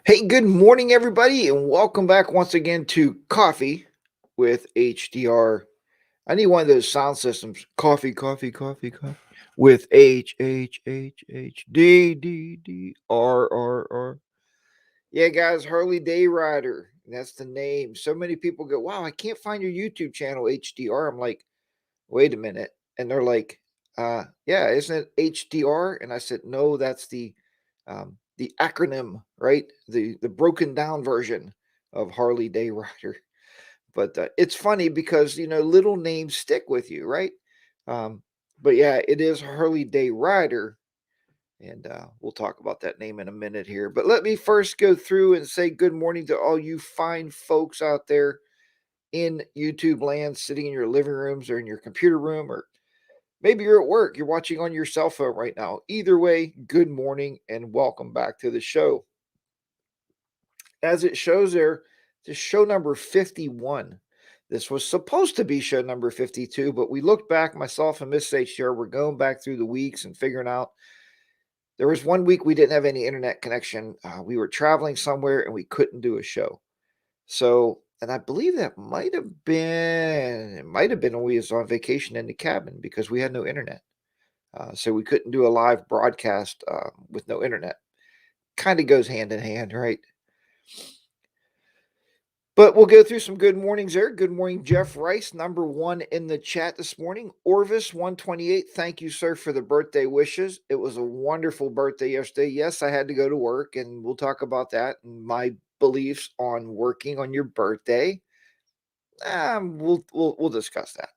Hey, good morning, everybody, and welcome back once again to Coffee with HDR. I need one of those sound systems. Coffee, coffee, coffee, coffee. With HHHHDDDRRR. Yeah, guys, Harley Day Rider. That's the name. So many people go, wow, I can't find your YouTube channel, HDR. I'm like, wait a minute. And they're like, yeah, isn't it HDR? And I said, no, that's the acronym, right? The broken down version of Harley Day Rider. But it's funny because little names stick with you, right? Um, but yeah, it is Harley Day Rider, and we'll talk about that name in a minute here. But let me first go through and say good morning to all you fine folks out there in YouTube land, sitting in your living rooms or in your computer room, or maybe you're at work, you're watching on your cell phone right now. Either way, good morning and welcome back to the show. As it shows there, this show number 51. This was supposed to be show number 52, but we looked back, myself and Miss HDR, we're going back through the weeks and figuring out there was one week we didn't have any internet connection. We were traveling somewhere and we couldn't do a show. So, and I believe that it might have been when we was on vacation in the cabin because we had no internet. So we couldn't do a live broadcast with no internet. Kind of goes hand in hand, right? But we'll go through some good mornings there. Good morning, Jeff Rice, number one in the chat this morning. Orvis 128, thank you, sir, for the birthday wishes. It was a wonderful birthday yesterday. Yes, I had to go to work, and we'll talk about that and my beliefs on working on your birthday. We'll discuss that.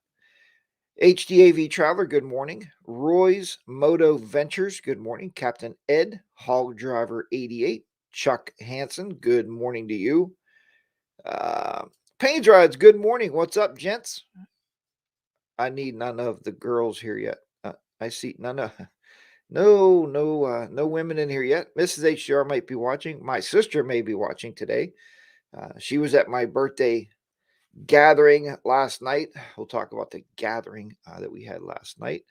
HDAV Traveler, good morning. Roy's Moto Ventures, good morning. Captain Ed, Hog Driver 88. Chuck Hansen, good morning to you. Pains Rides, good morning. What's up, gents? I need none of the girls here yet. I see none of no women in here yet. Mrs. HDR might be watching. My sister may be watching today. She was at my birthday gathering last night. We'll talk about the gathering that we had last night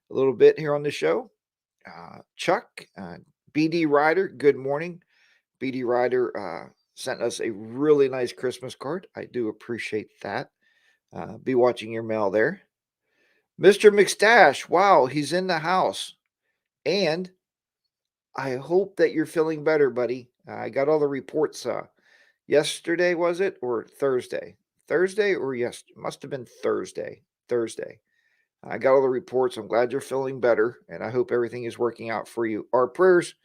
a little bit here on the show. Chuck, BD Ryder, good morning. BD Ryder sent us a really nice Christmas card. I do appreciate that. Be watching your mail there. Mr. McStash, wow, he's in the house. And I hope that you're feeling better, buddy. I got all the reports yesterday, was it? Or Thursday? Thursday or yes, must have been Thursday. Thursday. I got all the reports. I'm glad you're feeling better, and I hope everything is working out for you. Our prayers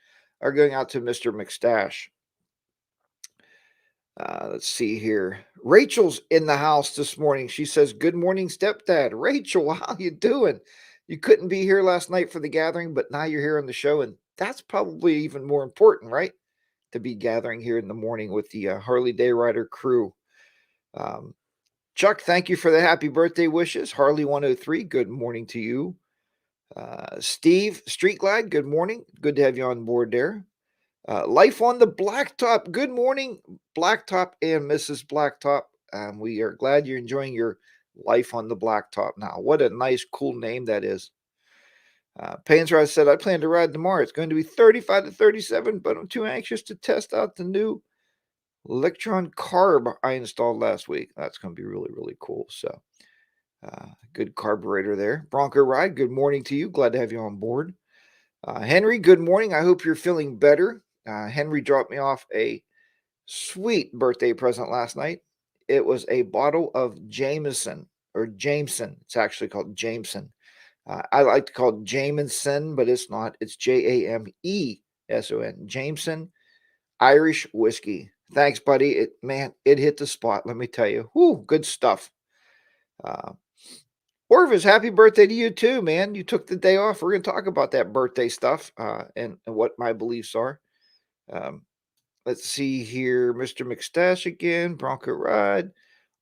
are going out to Mr. McStash. Let's see here. Rachel's in the house this morning. She says, "Good morning, stepdad." Rachel, how you doing? You couldn't be here last night for the gathering, but now you're here on the show, and that's probably even more important, right? To be gathering here in the morning with the Harley Day Rider crew. Um, Chuck, thank you for the happy birthday wishes. Harley 103, good morning to you. Steve Street Glide, good morning. Good to have you on board there. Life on the Blacktop. Good morning, Blacktop and Mrs. Blacktop. We are glad you're enjoying your life on the Blacktop now. What a nice, cool name that is. Painsrod said, I plan to ride tomorrow. It's going to be 35 to 37, but I'm too anxious to test out the new Electron carb I installed last week. That's going to be really, really cool. So, good carburetor there. Bronco Ride, good morning to you. Glad to have you on board. Henry, good morning. I hope you're feeling better. Henry dropped me off a sweet birthday present last night. It was a bottle of Jameson or Jameson. It's actually called Jameson. I like to call it Jameson, but it's not. It's Jameson. Jameson Irish whiskey. Thanks, buddy. It hit the spot. Let me tell you. Whoo, good stuff. Orvis, happy birthday to you too, man. You took the day off. We're going to talk about that birthday stuff and what my beliefs are. Um, let's see here. Mr. McStash again. Bronco Ride.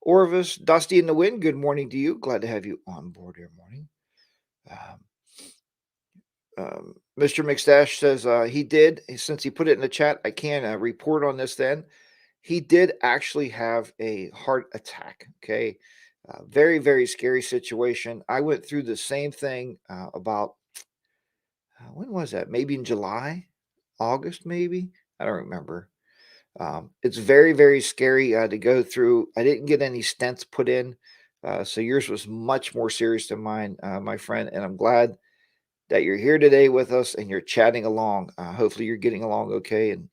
Orvis, Dusty in the Wind. Good morning to you. Glad to have you on board here morning. Mr. McStash says he did, since he put it in the chat, I can report on this then. He did actually have a heart attack. Okay. Very, very scary situation. I went through the same thing about, when was that? Maybe in July, August, maybe? I don't remember. It's very, very scary to go through. I didn't get any stents put in, so yours was much more serious than mine, my friend. And I'm glad that you're here today with us and you're chatting along. Hopefully, you're getting along okay, and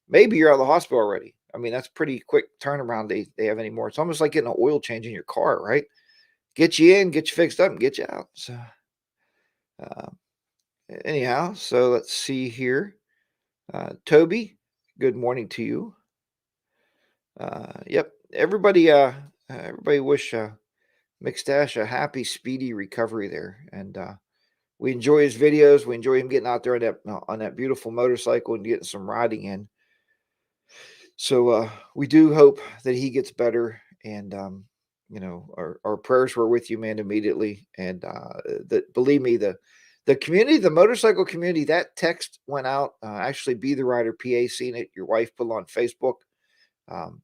maybe you're out of the hospital already. I mean, that's pretty quick turnaround they have anymore. It's almost like getting an oil change in your car, right? Get you in, get you fixed up, and get you out. So, uh, anyhow, so let's see here. Toby, good morning to you. Yep, everybody wish McStash a happy, speedy recovery there, and we enjoy his videos. We enjoy him getting out there on that beautiful motorcycle and getting some riding in. So we do hope that he gets better, and our prayers were with you, man, immediately. And that, believe me, the community, the motorcycle community, that text went out. Actually, Be the Rider PA seen it. Your wife put it on Facebook. Um,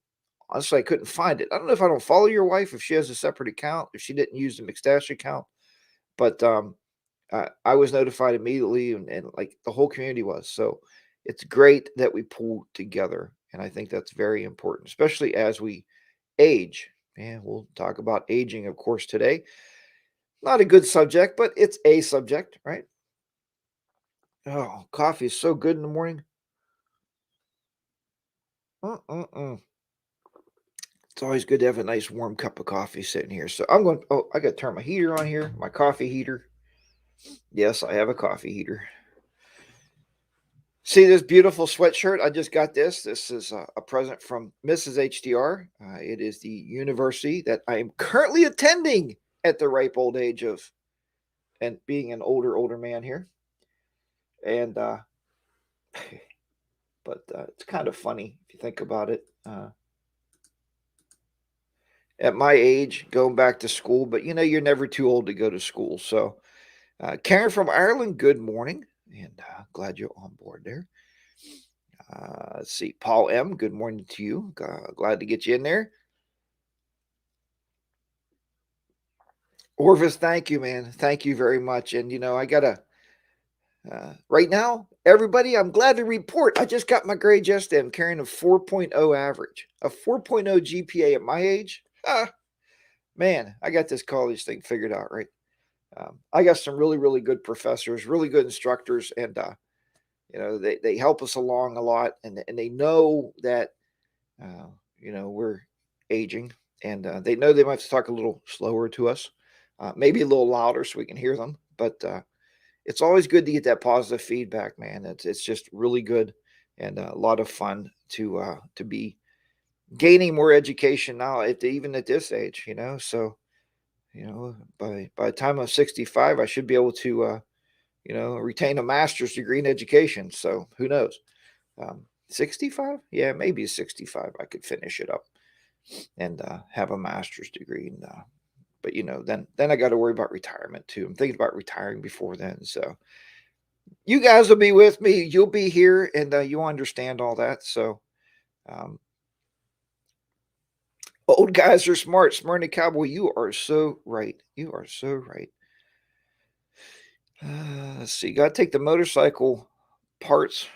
Honestly, I couldn't find it. I don't know if I don't follow your wife, if she has a separate account, if she didn't use the McStash account, but I was notified immediately, and like the whole community was. So it's great that we pull together, and I think that's very important, especially as we age. And we'll talk about aging, of course, today. Not a good subject, but it's a subject, right? Oh, coffee is so good in the morning. Mm-mm-mm. It's always good to have a nice warm cup of coffee sitting here. So I'm going. Oh, I got to turn my heater on here. My coffee heater. Yes, I have a coffee heater. See this beautiful sweatshirt? I just got this. This is a present from Mrs. HDR. It is the university that I am currently attending at the ripe old age of and being an older man here. And but it's kind of funny if you think about it. At my age, going back to school, but you're never too old to go to school. So, Karen from Ireland, good morning, and glad you're on board there. Let's see, Paul M. Good morning to you. Glad to get you in there. Orvis, thank you, man. Thank you very much. And I gotta right now, everybody. I'm glad to report I just got my grade yesterday. I'm carrying a 4.0 average, a 4.0 GPA at my age. Man, I got this college thing figured out, right? I got some really, really good professors, really good instructors, and they help us along a lot, and they know that we're aging, and they know they might have to talk a little slower to us, maybe a little louder so we can hear them. But it's always good to get that positive feedback, man. It's just really good and a lot of fun to be gaining more education now even at this age. So by the time I'm 65, I should be able to retain a master's degree in education. So who knows? 65? Yeah, maybe 65. I could finish it up and have a master's degree. And but then I got to worry about retirement too. I'm thinking about retiring before then. So you guys will be with me. You'll be here, and you'll understand all that. So um, old guys are smart. Smart and cowboy. You are so right. You are so right. Let's see. Got to take the motorcycle parts.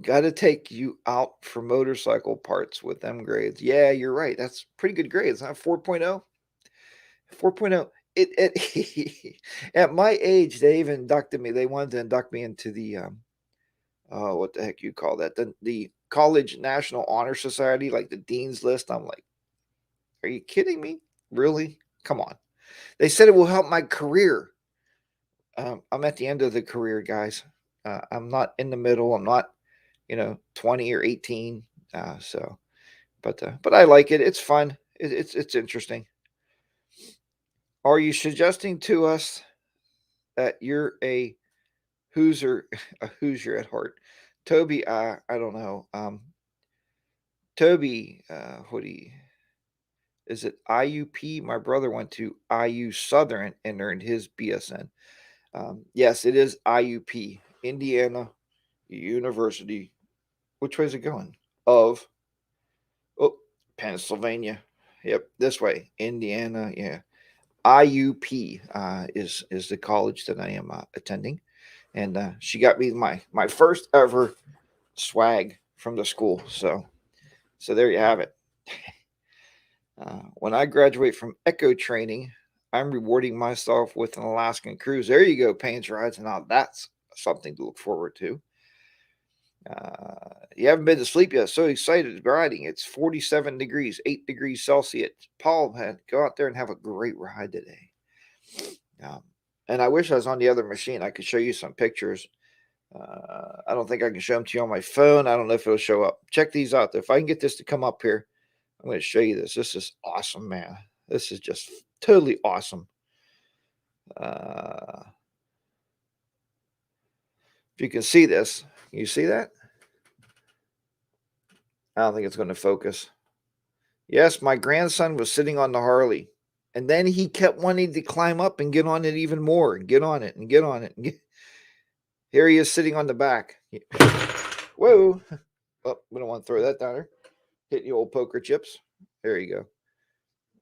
Got to take you out for motorcycle parts with them grades. Yeah, you're right. That's pretty good grades, huh? 4.0. 4.0. At my age, they even inducted me. They wanted to induct me into the what the heck you call that? The College National Honor Society, like the dean's list. I'm like, are you kidding me? Really? Come on. They said it will help my career. I'm at the end of the career, guys. I'm not in the middle. I'm not 20 or 18. But I like it. It's fun. It's interesting. Are you suggesting to us that you're a Hoosier, a Hoosier at heart? Toby, I don't know. Toby, what do you, is it IUP? My brother went to IU Southern and earned his BSN. Yes, it is IUP, Indiana University. Which way is it going? Of Oh, Pennsylvania. Yep, this way, Indiana. Yeah, IUP is the college that I am attending, and she got me my first ever swag from the school. So there you have it. When I graduate from Echo training, I'm rewarding myself with an Alaskan cruise. There you go, Payne's Rides. Now that's something to look forward to. You haven't been to sleep yet. So excited riding. It's 47 degrees, 8 degrees Celsius. Paul, man, go out there and have a great ride today. And I wish I was on the other machine. I could show you some pictures. I don't think I can show them to you on my phone. I don't know if it'll show up. Check these out. If I can get this to come up here, I'm going to show you this. This is awesome, man. This is just totally awesome. If you can see this, can you see that? I don't think it's going to focus. Yes, my grandson was sitting on the Harley, and then he kept wanting to climb up and get on it even more, and get on it and get on it. Here he is sitting on the back. Whoa. Oh, we don't want to throw that down there. Hit the old poker chips. There you go.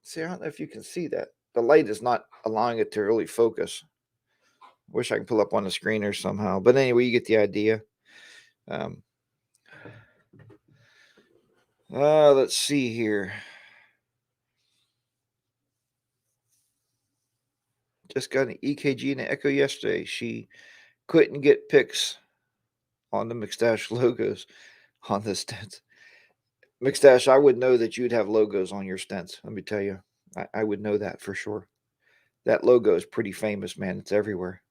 See, I don't know if you can see that. The light is not allowing it to really focus. Wish I could pull up on the screen or somehow. But anyway, you get the idea. Let's see here. Just got an EKG and an echo yesterday. She couldn't get pics on the McStash logos on the stents. McStash, I would know that you'd have logos on your stents. Let me tell you. I would know that for sure. That logo is pretty famous, man. It's everywhere.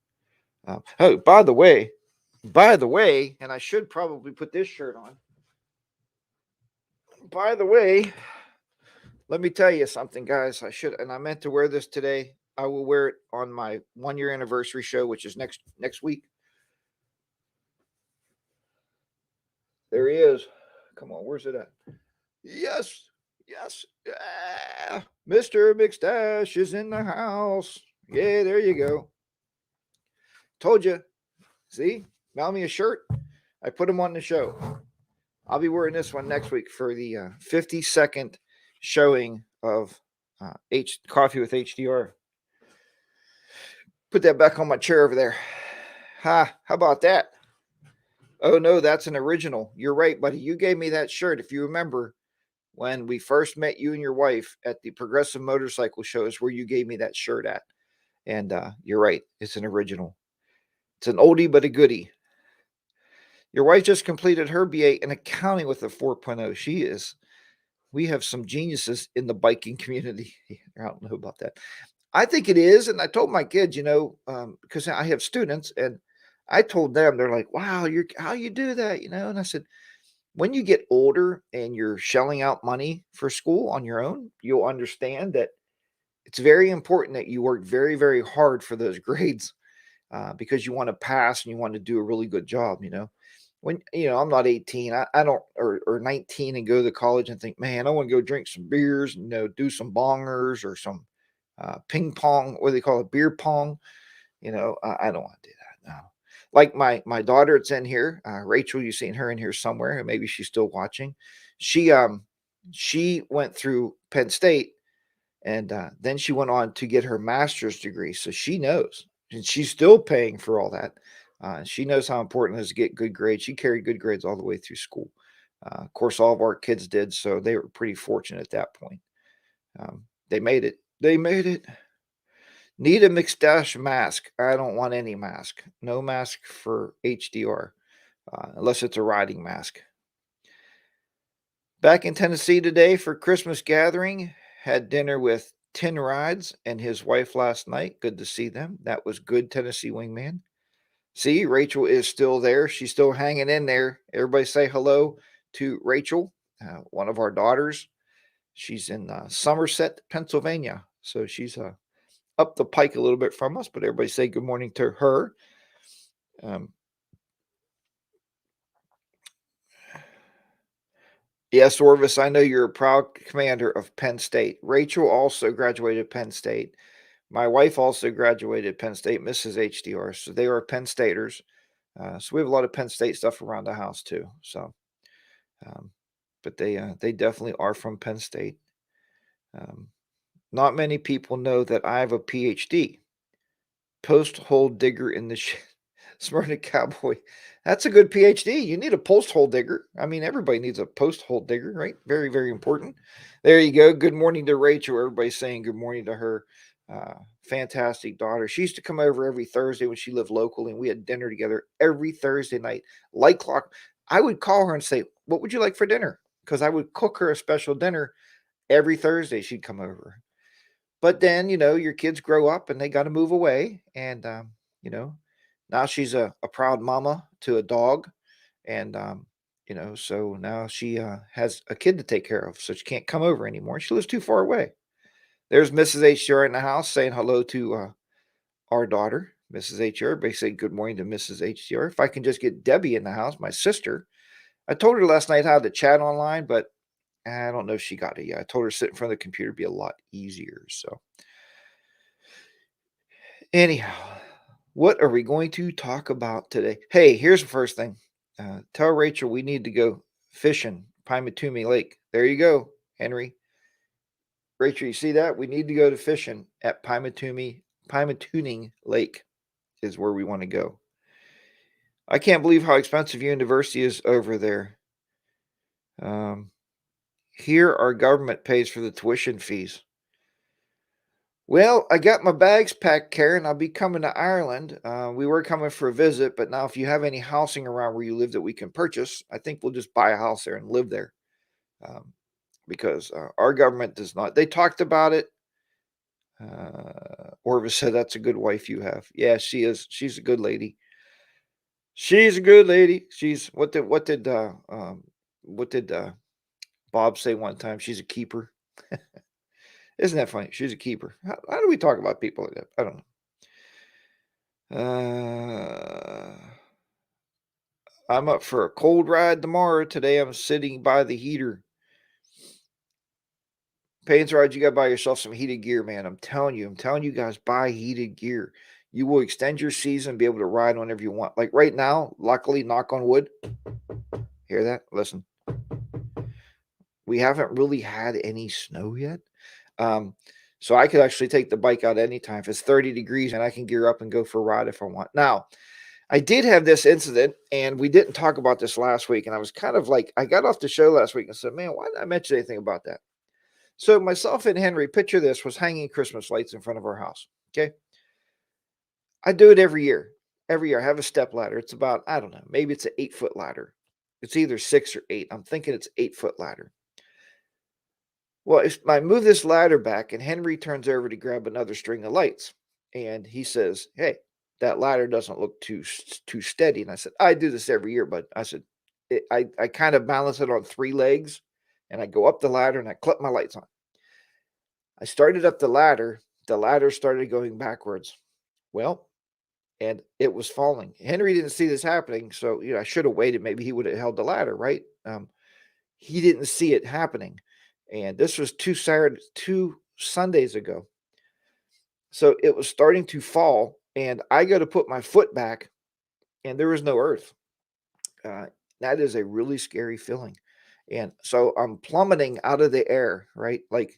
Oh, by the way, and I should probably put this shirt on. By the way, let me tell you something, guys. I meant to wear this today. I will wear it on my 1-year anniversary show, which is next week. There he is. Come on, where's it at? Yes. Yeah. Mr. McStash is in the house. Yeah, there you go. Told you. See? Mail me a shirt. I put him on the show. I'll be wearing this one next week for the 50-second showing of Coffee with HDR. Put that back on my chair over there. How about that? Oh, no, that's an original. You're right, buddy. You gave me that shirt, if you remember, when we first met you and your wife at the Progressive Motorcycle shows where you gave me that shirt at. And you're right. It's an original. It's an oldie but a goodie. Your wife just completed her BA in accounting with a 4.0. We have some geniuses in the biking community. I don't know about that. I think it is. And I told my kids, because I have students, and I told them, they're like, wow, how you do that? And I said, when you get older and you're shelling out money for school on your own, you'll understand that it's very important that you work very, very hard for those grades because you want to pass and you want to do a really good job, When, I'm not 18, I don't, or 19 and go to college and think, man, I want to go drink some beers, do some bongers or some ping pong, what do they call it, beer pong. I don't want to do that. No. Like my daughter, it's in here. Rachel, you've seen her in here somewhere, and maybe she's still watching. She went through Penn State, and then she went on to get her master's degree. So she knows, and she's still paying for all that. She knows how important it is to get good grades. She carried good grades all the way through school. Of course, all of our kids did, so they were pretty fortunate at that point. They made it. Need a McStash mask. I don't want any mask. No mask for HDR, unless it's a riding mask. Back in Tennessee today for Christmas gathering. Had dinner with Tin Rides and his wife last night. Good to see them. That was good, Tennessee Wingman. See, Rachel is still there. She's still hanging in there. Everybody say hello to Rachel, one of our daughters. She's in Somerset, Pennsylvania. So she's up the pike a little bit from us, but everybody say good morning to her. Yes, Orvis, I know you're a proud commander of Penn State. Rachel also graduated Penn State. My wife also graduated Penn State, Mrs. HDR. So they are Penn Staters. So we have a lot of Penn State stuff around the house too. So, but they definitely are from Penn State. Not many people know that I have a PhD, post hole digger in the Smyrna Cowboy. That's a good PhD. You need a post hole digger. I mean, everybody needs a post hole digger, right? Very, very important. There you go. Good morning to Rachel. Everybody's saying good morning to her. Uh, Fantastic daughter. She used to come over every Thursday when she lived locally, and we had dinner together every Thursday night, like clock. I would call her and say, "What would you like for dinner?" Because I would cook her a special dinner every Thursday. She'd come over. But then, your kids grow up and they got to move away. And, now she's a proud mama to a dog. And, so now she has a kid to take care of. So she can't come over anymore. She lives too far away. There's Mrs. HDR in the house saying hello to our daughter, Mrs. HDR. Everybody say good morning to Mrs. HDR. If I can just get Debbie in the house, my sister. I told her last night how to chat online, but I don't know if she got it yet. I told her to sit in front of the computer would be a lot easier. So, anyhow, what are we going to talk about today? Hey, here's the first thing. Tell Rachel we need to go fishing, Pymatumi Lake. There you go, Henry. Rachel, you see that? We need to go to fishing at Pymatuning Lake is where we want to go. I can't believe how expensive university is over there. Here, our government pays for the tuition fees. Well, I got my bags packed, Karen. I'll be coming to Ireland. We were coming for a visit, but now if you have any housing around where you live that we can purchase, I think we'll just buy a house there and live there. Because our government does not. They talked about it. Orvis said, "That's a good wife you have." Yeah, she is. She's a good lady. She's a good lady. She's what did Bob say one time? She's a keeper. Isn't that funny? She's a keeper. How do we talk about people like that? I don't know. I'm up for a cold ride tomorrow. Today I'm sitting by the heater. Pains Ride, you got to buy yourself some heated gear, man. I'm telling you guys, buy heated gear. You will extend your season, be able to ride whenever you want. Like right now, luckily, knock on wood. Hear that? Listen. We haven't really had any snow yet. So I could actually take the bike out anytime. If it's 30 degrees and I can gear up and go for a ride if I want. Now, I did have this incident, and we didn't talk about this last week. And I was kind of like, I got off the show last week and said, man, why didn't I mention anything about that? So myself and Henry, picture this, was hanging Christmas lights in front of our house. Okay. I do it every year. Every year I have a step ladder. It's about, I don't know, maybe it's an 8-foot ladder. It's either 6 or 8. I'm thinking it's 8-foot ladder. Well, if I move this ladder back and Henry turns over to grab another string of lights, and he says, "Hey, that ladder doesn't look too steady." And I said, "I do this every year, but I said, I kind of balance it on 3 legs, and I go up the ladder and I clip my lights on." I started up the ladder started going backwards. Well, and it was falling. Henry didn't see this happening, so I should have waited. Maybe he would have held the ladder, right? He didn't see it happening. And this was 2 Sundays ago. So it was starting to fall, and I go to put my foot back, and there was no earth. That is a really scary feeling. And so I'm plummeting out of the air, right? Like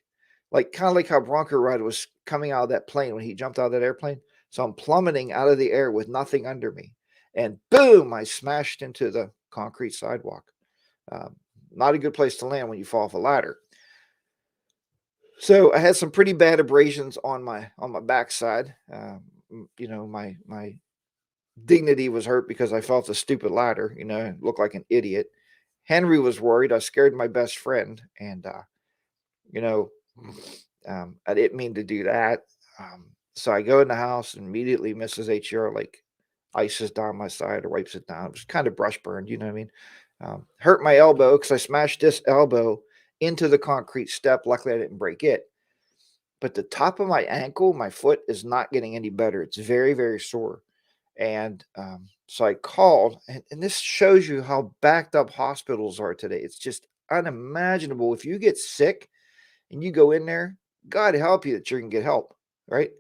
kind of like how Bronco Ride was coming out of that plane when he jumped out of that airplane. So I'm plummeting out of the air with nothing under me. And boom, I smashed into the concrete sidewalk. Not a good place to land when you fall off a ladder. So I had some pretty bad abrasions on my backside. My dignity was hurt because I fell off the stupid ladder. Looked like an idiot. Henry was worried. I scared my best friend, and I didn't mean to do that. So I go in the house, and immediately Mrs. HR like ices down my side or wipes it down. It was kind of brush burned, you know what I mean? Hurt my elbow because I smashed this elbow into the concrete step. Luckily, I didn't break it. But the top of my ankle, my foot is not getting any better. It's very, very sore. And so I called, and this shows you how backed up hospitals are today. It's just unimaginable. If you get sick and you go in there, God help you that you can get help, right?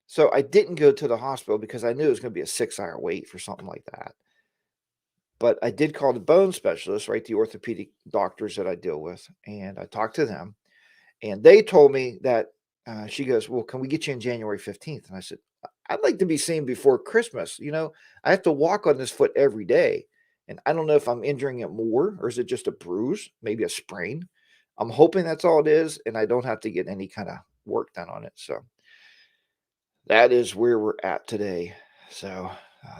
So I didn't go to the hospital because I knew it was going to be a 6-hour wait for something like that. But I did call the bone specialist, right? The orthopedic doctors that I deal with. And I talked to them. And they told me that she goes, "Well, can we get you in January 15th?" And I said, I'd like to be seen before Christmas. I have to walk on this foot every day. And I don't know if I'm injuring it more or is it just a bruise, maybe a sprain. I'm hoping that's all it is, and I don't have to get any kind of work done on it. So that is where we're at today. So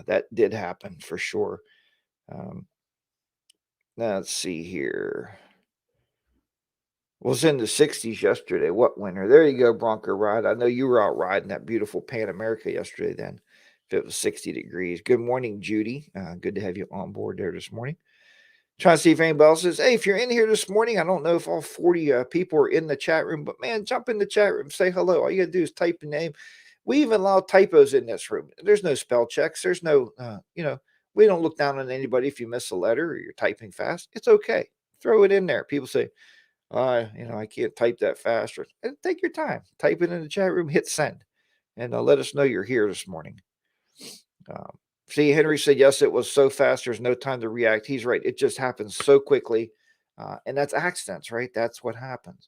that did happen for sure. Um, now let's see here. Was in the 60s yesterday. What winter? There you go, Bronco Ride. I know you were out riding that beautiful Pan America yesterday then. If it was 60 degrees. Good morning, Judy. Good to have you on board there this morning. Trying to see if anybody else says, hey, if you're in here this morning, I don't know if all 40 people are in the chat room, but man, jump in the chat room, say hello. All you got to do is type your name. We even allow typos in this room. There's no spell checks. There's no, we don't look down on anybody if you miss a letter or you're typing fast. It's okay. Throw it in there. People say, I can't type that fast. Or take your time. Type it in the chat room, hit send, and let us know you're here this morning. See, Henry said, yes, it was so fast. There's no time to react. He's right. It just happens so quickly. And that's accidents, right? That's what happens.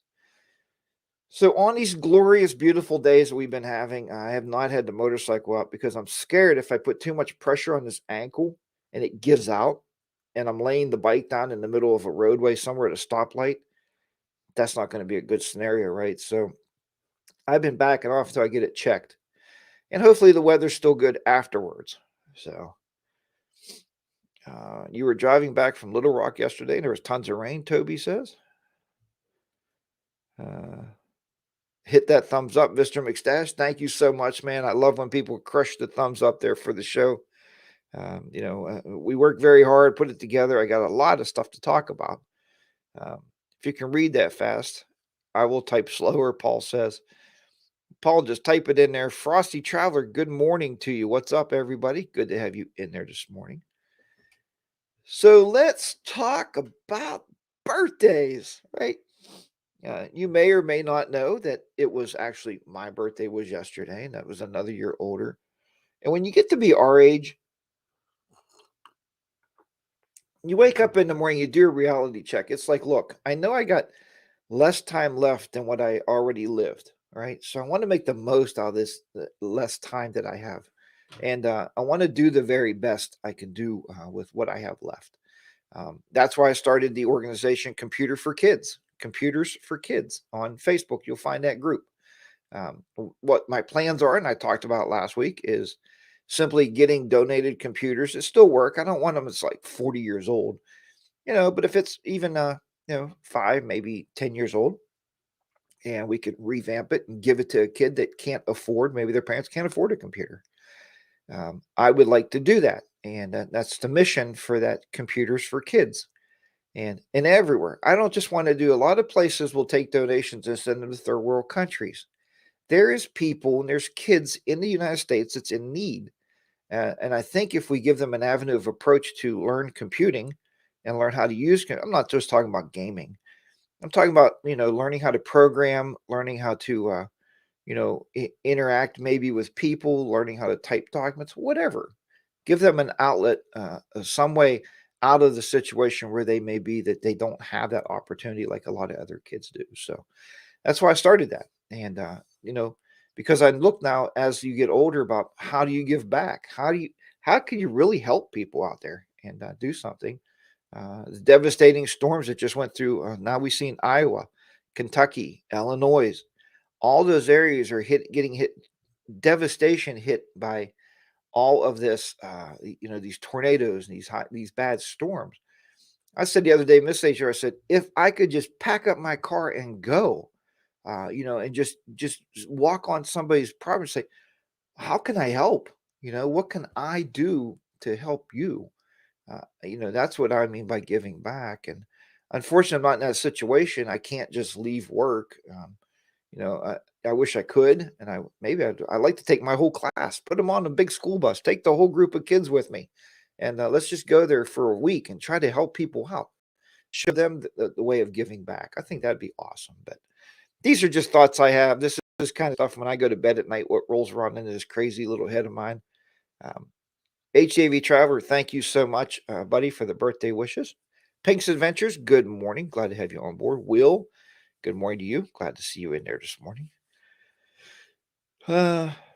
So on these glorious, beautiful days that we've been having, I have not had the motorcycle out because I'm scared if I put too much pressure on this ankle and it gives out and I'm laying the bike down in the middle of a roadway somewhere at a stoplight, that's not going to be a good scenario, right? So I've been backing off until I get it checked. And hopefully the weather's still good afterwards. So you were driving back from Little Rock yesterday. There was tons of rain, Toby says. Hit that thumbs up, Mr. McStash. Thank you so much, man. I love when people crush the thumbs up there for the show. We work very hard, put it together. I got a lot of stuff to talk about. If you can read that fast, I will type slower, Paul says. Paul, just type it in there. Frosty Traveler, good morning to you. What's up, everybody? Good to have you in there this morning. So let's talk about birthdays, right? You may or may not know that it was actually my birthday was yesterday, and that was another year older. And when you get to be our age, you wake up in the morning, you do a reality check. It's like, look, I know I got less time left than what I already lived, right? So I want to make the most out of this less time that I have. And I want to do the very best I can do with what I have left. That's why I started the organization Computers for Kids on Facebook. You'll find that group. What my plans are, and I talked about last week, is simply getting donated computers that still work. I don't want them that's like 40 years old, but if it's even 5, maybe 10 years old, and we could revamp it and give it to a kid that can't afford, maybe their parents can't afford a computer. I would like to do that. And that's the mission for that Computers for Kids. And everywhere. I don't just want to do, a lot of places will take donations and send them to third world countries. There is people and there's kids in the United States that's in need. And I think if we give them an avenue of approach to learn computing and learn how to use, I'm not just talking about gaming. I'm talking about, learning how to program, learning how to, interact maybe with people, learning how to type documents, whatever. Give them an outlet, some way out of the situation where they may be that they don't have that opportunity like a lot of other kids do. So that's why I started that. And, because I look now as you get older about how do you give back? How can you really help people out there and do something? The devastating storms that just went through. Now we've seen Iowa, Kentucky, Illinois. All those areas are getting hit, devastation hit by all of this. These tornadoes and these bad storms. I said the other day, Miss HR, I said, if I could just pack up my car and go, and just walk on somebody's property, say, how can I help? What can I do to help you? That's what I mean by giving back. And unfortunately, I'm not in that situation. I can't just leave work. I wish I could, and I'd like to take my whole class, put them on a big school bus, take the whole group of kids with me, and let's just go there for a week and try to help people out, show them the way of giving back. I think that'd be awesome. But these are just thoughts I have. This is kind of stuff when I go to bed at night, what rolls around into this crazy little head of mine. HAV Traveler, thank you so much, buddy, for the birthday wishes. Pink's Adventures, good morning. Glad to have you on board. Will, good morning to you. Glad to see you in there this morning.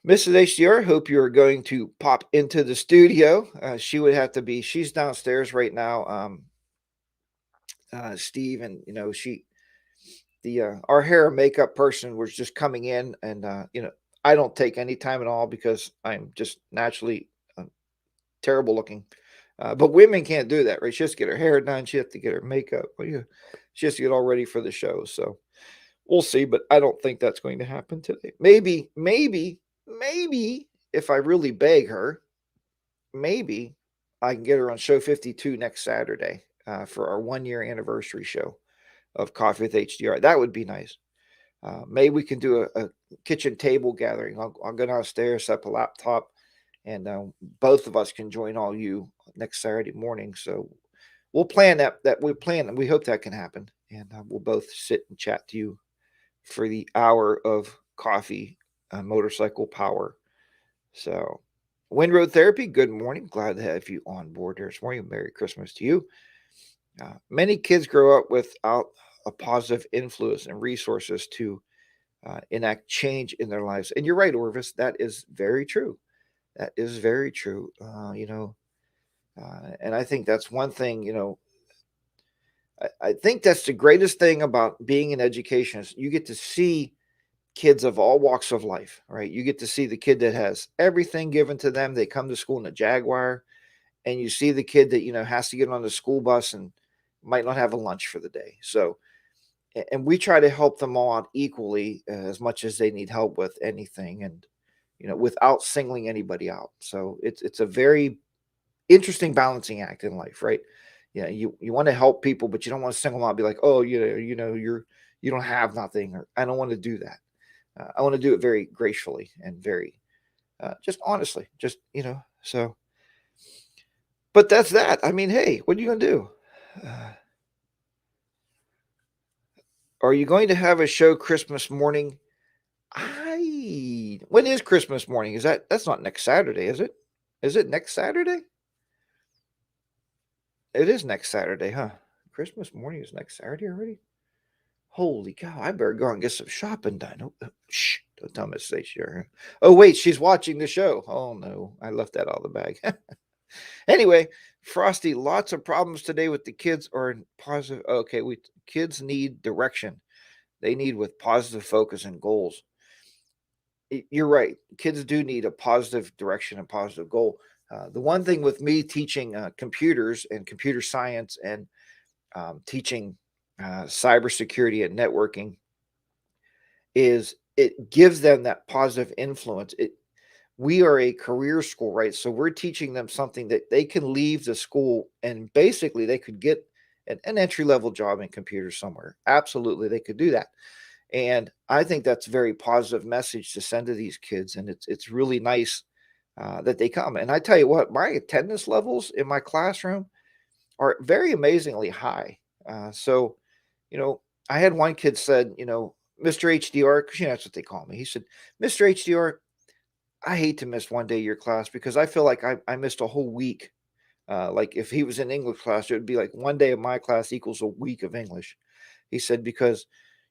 Mrs. HDR, hope you are going to pop into the studio. She would have to be, she's downstairs right now. Steve, and our hair and makeup person was just coming in, and I don't take any time at all because I'm just naturally uh, terrible looking. But women can't do that, right? She has to get her hair done. She has to get her makeup. She has to get all ready for the show. So we'll see, but I don't think that's going to happen today. Maybe if I really beg her, maybe I can get her on show 52 next Saturday for our 1 year anniversary show of Coffee with HDR. That would be nice. Maybe we can do a kitchen table gathering. I'll go downstairs, set up a laptop, and both of us can join all you next Saturday morning. So we'll plan that we plan, and we hope that can happen. And we'll both sit and chat to you for the hour of coffee, motorcycle power. So, Windroad Therapy, good morning. Glad to have you on board here this morning. Merry Christmas to you. Many kids grow up without a positive influence and resources to enact change in their lives. And you're right, Orvis. That is very true. That is very true. And I think that's one thing, I think that's the greatest thing about being in education is you get to see kids of all walks of life, right? You get to see the kid that has everything given to them. They come to school in a Jaguar, and you see the kid that, has to get on the school bus and might not have a lunch for the day. So, and we try to help them all out equally as much as they need help with anything, and, without singling anybody out. So it's a very interesting balancing act in life, right? Yeah, you want to help people, but you don't want to single them out. Be like, oh, you don't have nothing, or I don't want to do that. I want to do it very gracefully and very just honestly, just So, but that's that. I mean, hey, what are you gonna do? Uh, are you going to have a show Christmas morning? When is Christmas morning? That's not next Saturday, is it? Is it next Saturday? It is next Saturday, huh? Christmas morning is next Saturday already? Holy cow, I better go and get some shopping done. Oh, shh, don't tell Miss H here. Oh, wait, she's watching the show. Oh, no, I left that out of the bag. Anyway, Frosty, lots of problems today with the kids are in positive. Okay, kids need direction. They need with positive focus and goals. You're right. Kids do need a positive direction and positive goal. The one thing with me teaching computers and computer science and teaching cybersecurity and networking is it gives them that positive influence. We are a career school, right? So we're teaching them something that they can leave the school and basically they could get an entry level job in computers somewhere. Absolutely, they could do that. And I think that's a very positive message to send to these kids. And it's really nice that they come. And I tell you what, my attendance levels in my classroom are very amazingly high. So, you know, I had one kid said, Mr. HDR, because that's what they call me. He said, Mr. HDR, I hate to miss one day of your class because I feel like I missed a whole week. Like if he was in English class, it would be like one day of my class equals a week of English. He said, because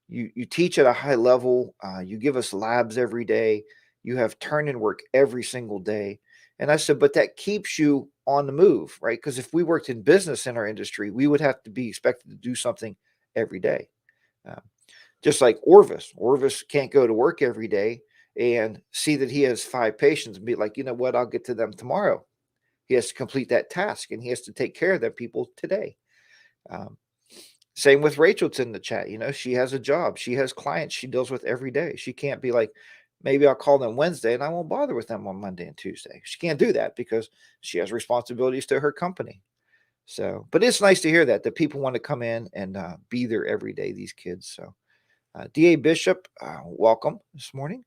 you teach at a high level, you give us labs every day, you have turn in work every single day. And I said, but that keeps you on the move, right? Because if we worked in business in our industry, we would have to be expected to do something every day. Uh, just like Orvis. Orvis can't go to work every day and see that he has 5 patients and be like, you know what, I'll get to them tomorrow. He has to complete that task and he has to take care of them people today. Um, Same with Rachel's in the chat. She has a job. She has clients she deals with every day. She can't be like, maybe I'll call them Wednesday and I won't bother with them on Monday and Tuesday. She can't do that because she has responsibilities to her company. So, but it's nice to hear that people want to come in and be there every day, these kids. So, DA Bishop, welcome this morning.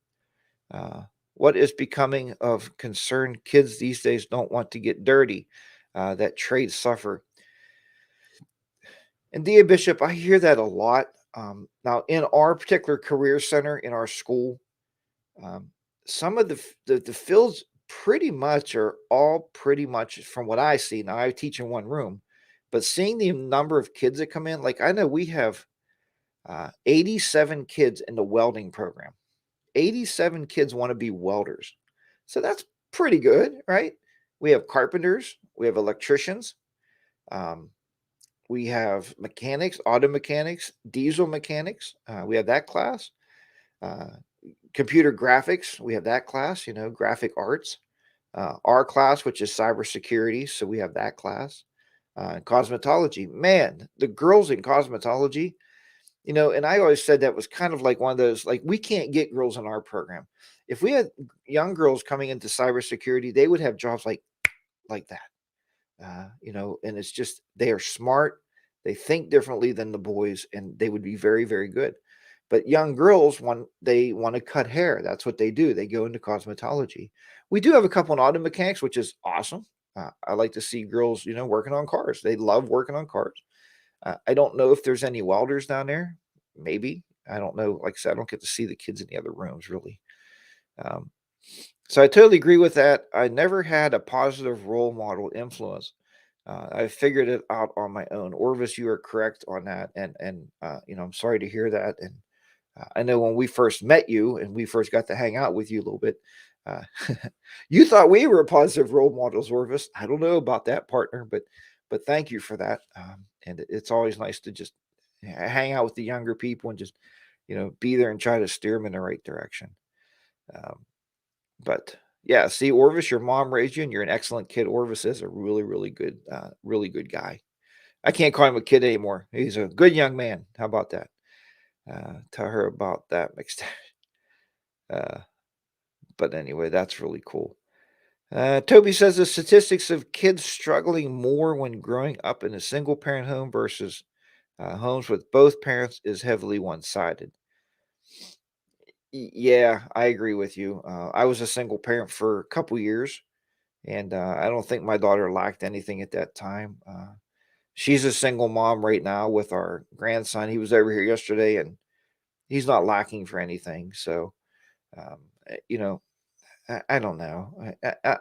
What is becoming of concern? Kids these days don't want to get dirty. That trades suffer. And DA Bishop, I hear that a lot. Now, in our particular career center in our school, um, some of the fields pretty much are all pretty much from what I see. Now, I teach in one room, but seeing the number of kids that come in, like I know we have 87 kids in the welding program. 87 kids want to be welders. So that's pretty good, right? We have carpenters, we have electricians, um, we have mechanics, auto mechanics, diesel mechanics. We have that class. Uh, Computer graphics, we have that class, graphic arts. Our class, which is cybersecurity, so we have that class. Cosmetology, man, the girls in cosmetology, and I always said that was kind of like one of those, like, we can't get girls in our program. If we had young girls coming into cybersecurity, they would have jobs like that. And it's just they are smart, they think differently than the boys, and they would be very, very good. But young girls, when they want to cut hair, that's what they do. They go into cosmetology. We do have a couple in auto mechanics, which is awesome. I like to see girls, working on cars. They love working on cars. I don't know if there's any welders down there. Maybe. I don't know. Like I said, I don't get to see the kids in the other rooms really. Um, so I totally agree with that. I never had a positive role model influence. I figured it out on my own. Orvis, you are correct on that, and I'm sorry to hear that. And I know when we first met you and we first got to hang out with you a little bit, uh, you thought we were positive role models, Orvis. I don't know about that, partner, but thank you for that. And it's always nice to just hang out with the younger people and just be there and try to steer them in the right direction. Um, but yeah, see, Orvis, your mom raised you, and you're an excellent kid. Orvis is a really, really good guy. I can't call him a kid anymore. He's a good young man. How about that? Tell her about that next time. Uh, but anyway, that's really cool. Toby says the statistics of kids struggling more when growing up in a single parent home versus homes with both parents is heavily one sided. Yeah, I agree with you. I was a single parent for a couple years, and I don't think my daughter lacked anything at that time. She's a single mom right now with our grandson. He was over here yesterday, and he's not lacking for anything. So, um, eh, you know, I don't know.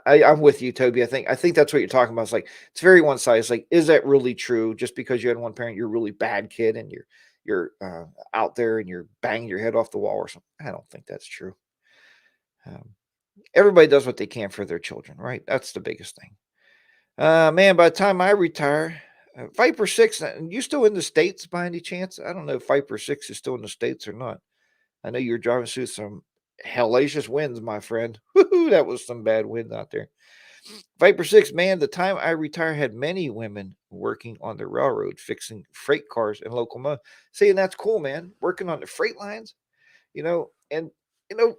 I'm with you, Toby. I think that's what you're talking about. It's like it's very one sided. It's like, is that really true? Just because you had one parent, you're a really bad kid, and you're out there and you're banging your head off the wall or something. I don't think that's true. Um, Everybody does what they can for their children, right? That's the biggest thing. Man, by the time I retire, Viper Six, you still in the states by any chance? I don't know if Viper Six is still in the states or not. I know you're driving through some hellacious winds, my friend. Woo-hoo, that was some bad wind out there. Viper Six, man, the time I retire had many women working on the railroad, fixing freight cars and locomotives. See, and that's cool, man. Working on the freight lines, and you know,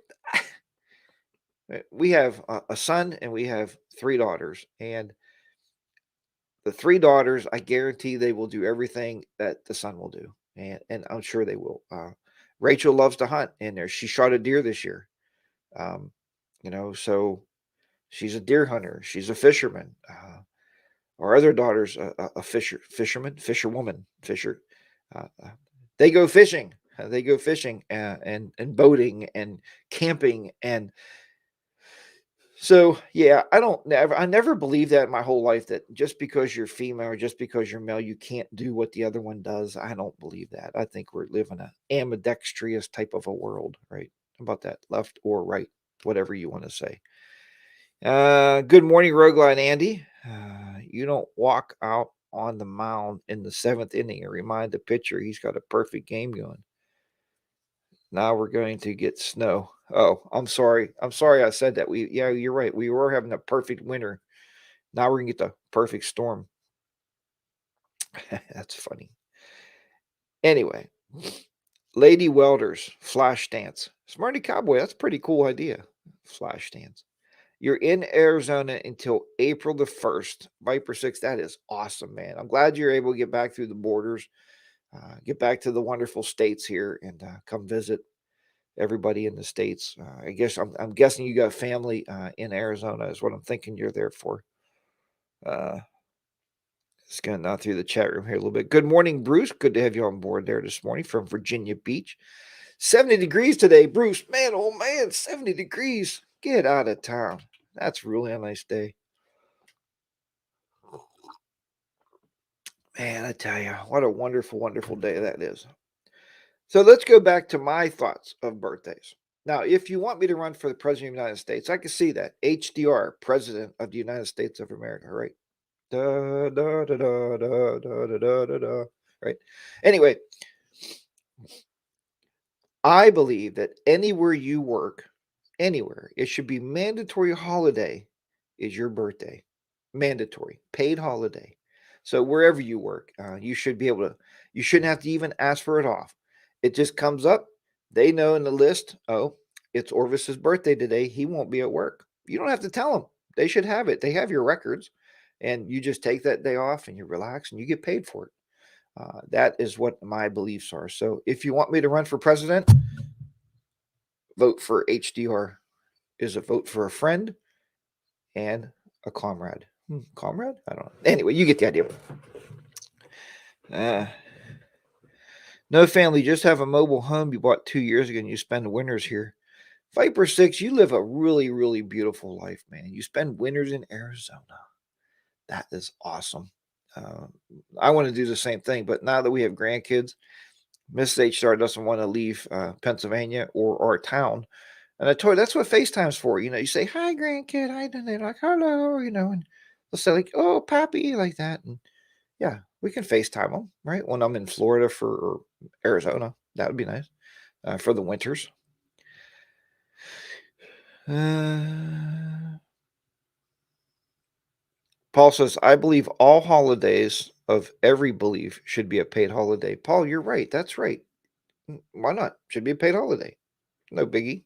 we have a son and we have three daughters, and the 3 daughters, I guarantee they will do everything that the son will do, and I'm sure they will. Rachel loves to hunt, and she shot a deer this year. Um, so she's a deer hunter. She's a fisherman. Our other daughter's a fisherman, fisherwoman, fisher. Uh, they go fishing. They go fishing and boating and camping, and so, yeah, I never believed that in my whole life, that just because you're female or just because you're male, you can't do what the other one does. I don't believe that. I think we're living a ambidextrous type of a world, right? How about that? Left or right, whatever you want to say. Good morning, Rogueline Andy. You don't walk out on the mound in the seventh inning and remind the pitcher he's got a perfect game going. Now we're going to get snow. Oh, I'm sorry. I'm sorry I said that. Yeah, you're right. We were having a perfect winter. Now we're gonna get the perfect storm. That's funny. Anyway, Lady Welders, Flash Dance. Smarty Cowboy, that's a pretty cool idea. Flash Dance. You're in Arizona until April the 1st. Viper 6, that is awesome, man. I'm glad you're able to get back through the borders, get back to the wonderful states here, and come visit everybody in the states. I guess I'm guessing you got family in Arizona is what I'm thinking you're there for. Uh, just going down through the chat room here a little bit. Good morning, Bruce. Good to have you on board there this morning from Virginia Beach. 70 degrees today, Bruce. Man, oh man, 70 degrees. Get out of town. That's really a nice day. Man, I tell you, what a wonderful, wonderful day that is. So let's go back to my thoughts of birthdays. Now, if you want me to run for the president of the United States, I can see that. HDR, President of the United States of America, right? Da, da, da, da, da, da, da, da, da, da, right? Anyway, I believe that anywhere you work, anywhere, it should be mandatory holiday is your birthday. Mandatory, paid holiday. So wherever you work, you should be able to, you shouldn't have to even ask for it off. It just comes up. They know in the list, oh, it's Orvis's birthday today. He won't be at work. You don't have to tell them. They should have it. They have your records. And you just take that day off and you relax and you get paid for it. That is what my beliefs are. So if you want me to run for president, vote for HDR. Is a vote for a friend and a comrade. Comrade? I don't know. Anyway, you get the idea. Uh, no family, just have a mobile home you bought 2 years ago and you spend winters here. Viper 6, you live a really, really beautiful life, man. You spend winters in Arizona. That is awesome. Uh, I want to do the same thing, but now that we have grandkids, Mrs. HDR doesn't want to leave Pennsylvania or our town. And I told her that's what FaceTime's for. You say, hi, grandkid. Hi, and they're like, hello, and they'll say, like, oh, Pappy, like that. And yeah, we can FaceTime them, right? When I'm in Florida or Arizona, that would be nice for the winters. Paul says, I believe all holidays of every belief should be a paid holiday. Paul, you're right. That's right. Why not? Should be a paid holiday. No biggie.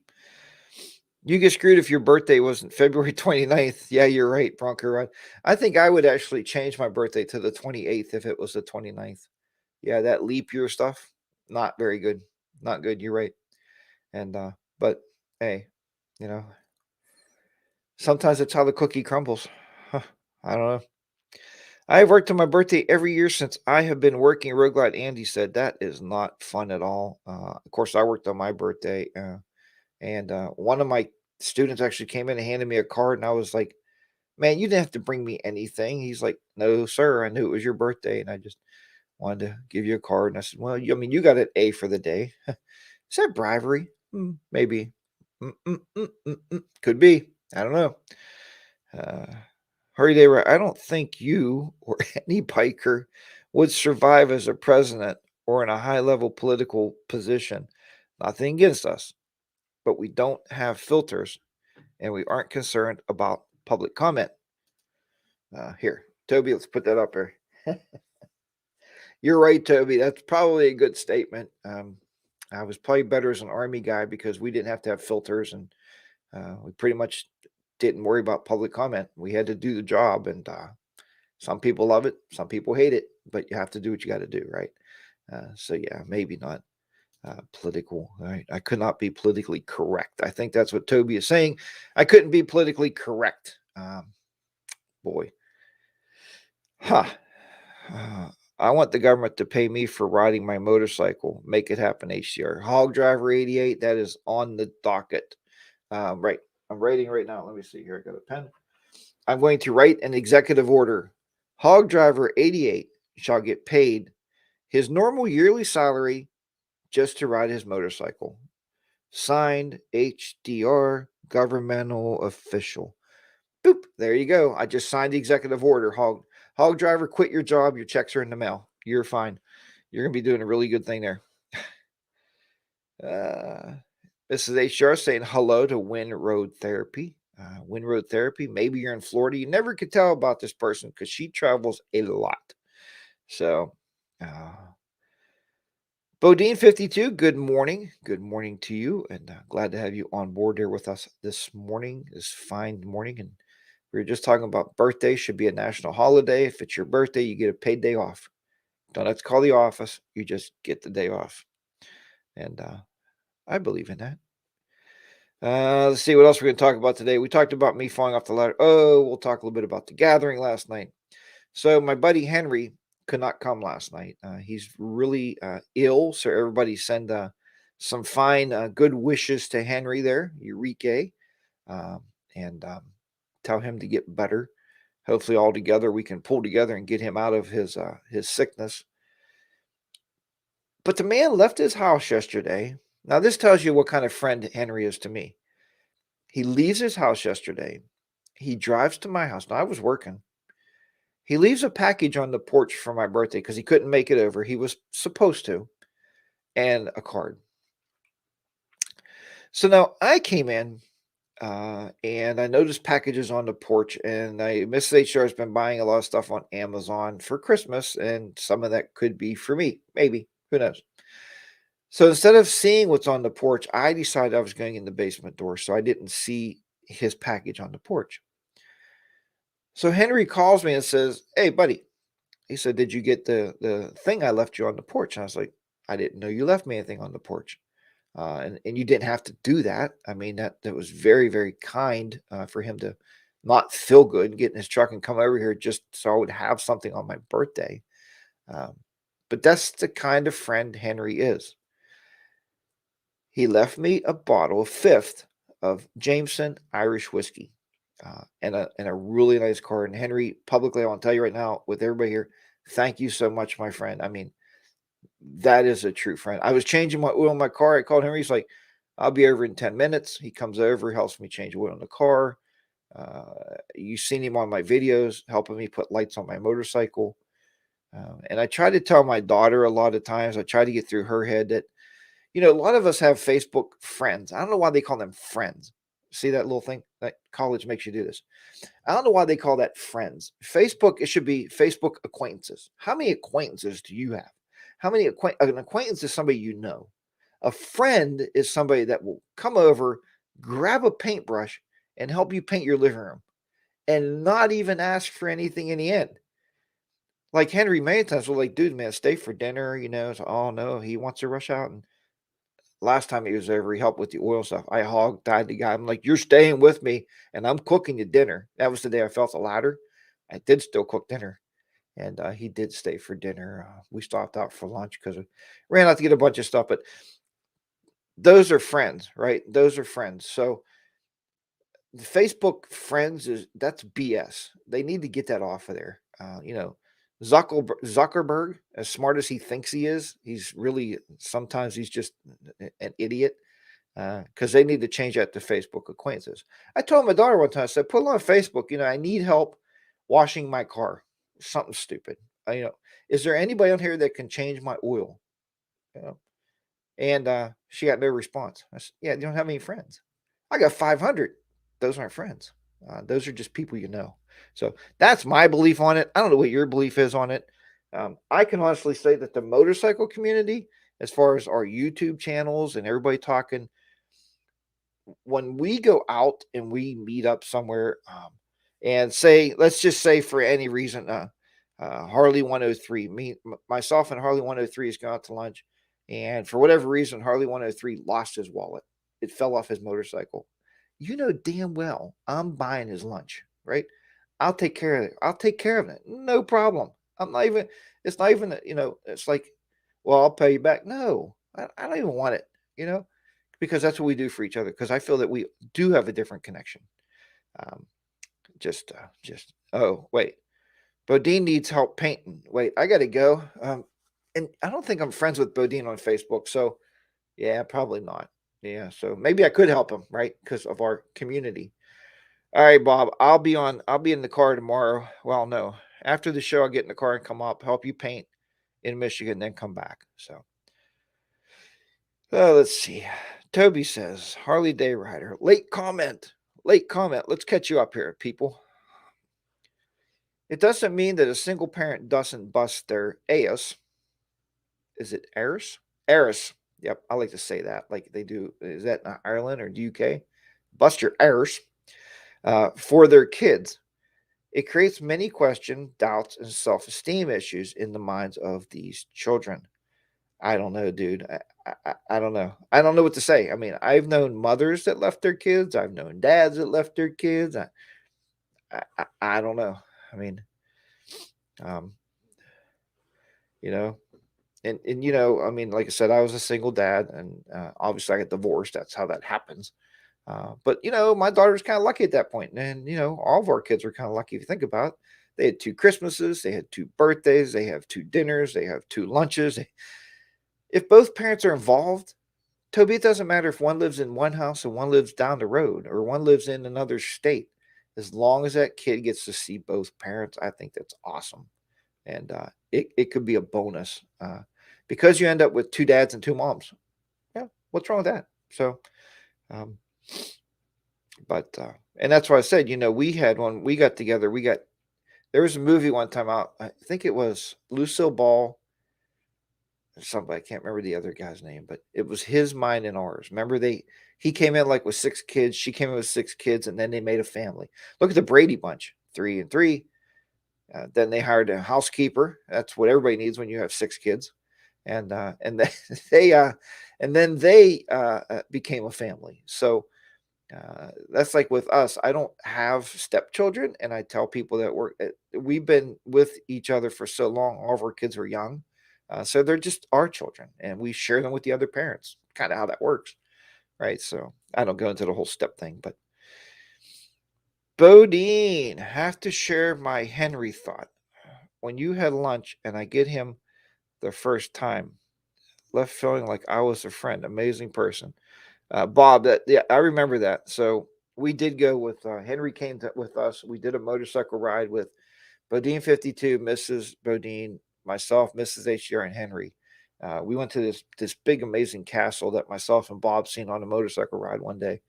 You get screwed if your birthday wasn't February 29th. Yeah, you're right, Bronco Run. I think I would actually change my birthday to the 28th if it was the 29th. Yeah, that leap year stuff, not very good. Not good. You're right. And but hey, you know, sometimes it's how the cookie crumbles. Huh, I don't know. I have worked on my birthday every year since I have been working. Roguelite Andy said that is not fun at all. Of course, I worked on my birthday. And one of my students actually came in and handed me a card, and I was like, "Man, you didn't have to bring me anything." He's like, "No, sir. I knew it was your birthday, and I just wanted to give you a card." And I said, "Well, you got an A for the day. Is that bribery? Maybe. Could be. I don't know." Uh, Hurry Day, I don't think you or any biker would survive as a president or in a high-level political position. Nothing against us, but we don't have filters and we aren't concerned about public comment. Here, Toby, let's put that up there. You're right, Toby. That's probably a good statement. I was probably better as an army guy because we didn't have to have filters and we pretty much didn't worry about public comment. We had to do the job, and some people love it, some people hate it, but you have to do what you got to do, right? So yeah, maybe not political. Right? I could not be politically correct. I think that's what Toby is saying. I couldn't be politically correct. Boy, huh? I want the government to pay me for riding my motorcycle. Make it happen, HCR. Hog Driver 88. That is on the docket. Right. I'm writing right now. Let me see here. I got a pen. I'm going to write an executive order. Hog Driver 88 shall get paid his normal yearly salary just to ride his motorcycle. Signed, HDR, governmental official. Boop. There you go. I just signed the executive order. Hog Driver, quit your job. Your checks are in the mail. You're fine. You're going to be doing a really good thing there. This is HR saying hello to Wind Road Therapy. Wind Road Therapy. Maybe you're in Florida. You never could tell about this person because she travels a lot. So, Bodine 52, good morning. Good morning to you. And glad to have you on board here with us this morning, this fine morning. And we were just talking about birthday should be a national holiday. If it's your birthday, you get a paid day off. Don't have to call the office. You just get the day off. And I believe in that. Let's see what else we're going to talk about today. We talked about me falling off the ladder. Oh, we'll talk a little bit about the gathering last night. So my buddy Henry could not come last night. He's really ill. So everybody send some fine good wishes to Henry there, Eureka, and tell him to get better. Hopefully all together we can pull together and get him out of his sickness. But the man left his house yesterday Now, this tells you what kind of friend Henry is to me. He leaves his house yesterday. He drives to my house. Now, I was working. He leaves a package on the porch for my birthday because he couldn't make it over. He was supposed to, and a card. So now I came in and I noticed packages on the porch, and Mrs. HR has been buying a lot of stuff on Amazon for Christmas, and some of that could be for me, maybe. Who knows? So instead of seeing what's on the porch, I decided I was going in the basement door, so I didn't see his package on the porch. So Henry calls me and says, "Hey, buddy," he said, "Did you get the thing I left you on the porch?" And I was like, "I didn't know you left me anything on the porch." And you didn't have to do that. I mean, that was very, very kind for him to not feel good and get in his truck and come over here just so I would have something on my birthday. Um, but that's the kind of friend Henry is. He left me a bottle, a fifth of Jameson Irish whiskey, and a really nice card. And Henry, publicly, I want to tell you right now, with everybody here, thank you so much, my friend. I mean, that is a true friend. I was changing my oil in my car. I called Henry. He's like, "I'll be over in 10 minutes." He comes over, helps me change oil in the car. You've seen him on my videos, helping me put lights on my motorcycle. And I try to tell my daughter a lot of times, I try to get through her head that, a lot of us have Facebook friends. I don't know why they call them friends. See that little thing that college makes you do this? I don't know why they call that friends. Facebook, it should be Facebook acquaintances. How many acquaintances do you have? An acquaintance is somebody you know. A friend is somebody that will come over, grab a paintbrush, and help you paint your living room and not even ask for anything in the end. Like Henry many times was like, dude, man, stay for dinner, So, oh no, he wants to rush out. And last time he was over, he helped with the oil stuff. I hog tied the guy. I'm like, you're staying with me and I'm cooking you dinner. That was the day I felt the ladder. I did still cook dinner. And he did stay for dinner. We stopped out for lunch because we ran out to get a bunch of stuff. But those are friends, right? Those are friends. So the Facebook friends that's BS. They need to get that off of there. Zuckerberg, as smart as he thinks he is, he's really sometimes he's just an idiot. Because they need to change that to Facebook acquaintances. I told my daughter one time, I said, put it on Facebook. I need help washing my car. Something stupid. Is there anybody on here that can change my oil? You know, and she got no response. I said, yeah, you don't have any friends. I got 500. Those aren't friends. Those are just people you know. So that's my belief on it. I don't know what your belief is on it. I can honestly say that the motorcycle community, as far as our YouTube channels and everybody talking, when we go out and we meet up somewhere, and say, let's just say for any reason, Harley 103, myself and Harley 103 is going out to lunch, and for whatever reason, Harley 103 lost his wallet. It fell off his motorcycle. You know damn well I'm buying his lunch, right? I'll take care of it. I'll take care of it. No problem. I'm not even, it's not even, it's like, well, I'll pay you back. No, I don't even want it, you know, because that's what we do for each other. Because I feel that we do have a different connection. Um, oh, wait. Bodine needs help painting. Wait, I got to go. And I don't think I'm friends with Bodine on Facebook. So, yeah, probably not. Yeah, so maybe I could help him, right? Because of our community. All right, Bob. I'll be in the car tomorrow. Well, no. After the show, I'll get in the car and come up, help you paint in Michigan, then come back. So, let's see. Toby says, Harley Day Rider. Late comment. Late comment. Let's catch you up here, people. It doesn't mean that a single parent doesn't bust their heirs. Is it heiress? Heiress. Yep, I like to say that like they do. Is that in Ireland or the UK? Bust your heirs for their kids. It creates many questions, doubts, and self-esteem issues in the minds of these children. I don't know, dude. I don't know. I don't know what to say. I mean, I've known mothers that left their kids. I've known dads that left their kids. I don't know. I mean, um, you know, and I mean, like I said, I was a single dad, and obviously I got divorced. That's how that happens. But my daughter's kind of lucky at that point, and all of our kids were kind of lucky if you think about it. They had two Christmases, they had two birthdays, they have two dinners, they have two lunches. If both parents are involved, Toby, it doesn't matter if one lives in one house and one lives down the road or one lives in another state. As long as that kid gets to see both parents, I think that's awesome. And it could be a bonus because you end up with two dads and two moms. Yeah, what's wrong with that? So, um, but and that's why I said, we had one. We got together. There was a movie one time out. I think it was Lucille Ball somebody, I can't remember the other guy's name, but it was his, mine, and ours. Remember he came in like with six kids, she came in with six kids, and then they made a family. Look at the Brady Bunch, 3 and 3. Then they hired a housekeeper. That's what everybody needs when you have six kids, and then they became a family. So that's like with us. I don't have stepchildren, and I tell people that we've been with each other for so long. All of our kids are young, so they're just our children, and we share them with the other parents. Kind of how that works, right? So I don't go into the whole step thing, but Bodine, have to share my Henry thought. When you had lunch and I get him the first time, left feeling like I was a friend. Amazing person. Bob, yeah, I remember that. So we did go with Henry came with us. We did a motorcycle ride with Bodine 52, Mrs. Bodine, myself, Mrs. HDR, and Henry. We went to this big amazing castle that myself and Bob seen on a motorcycle ride one day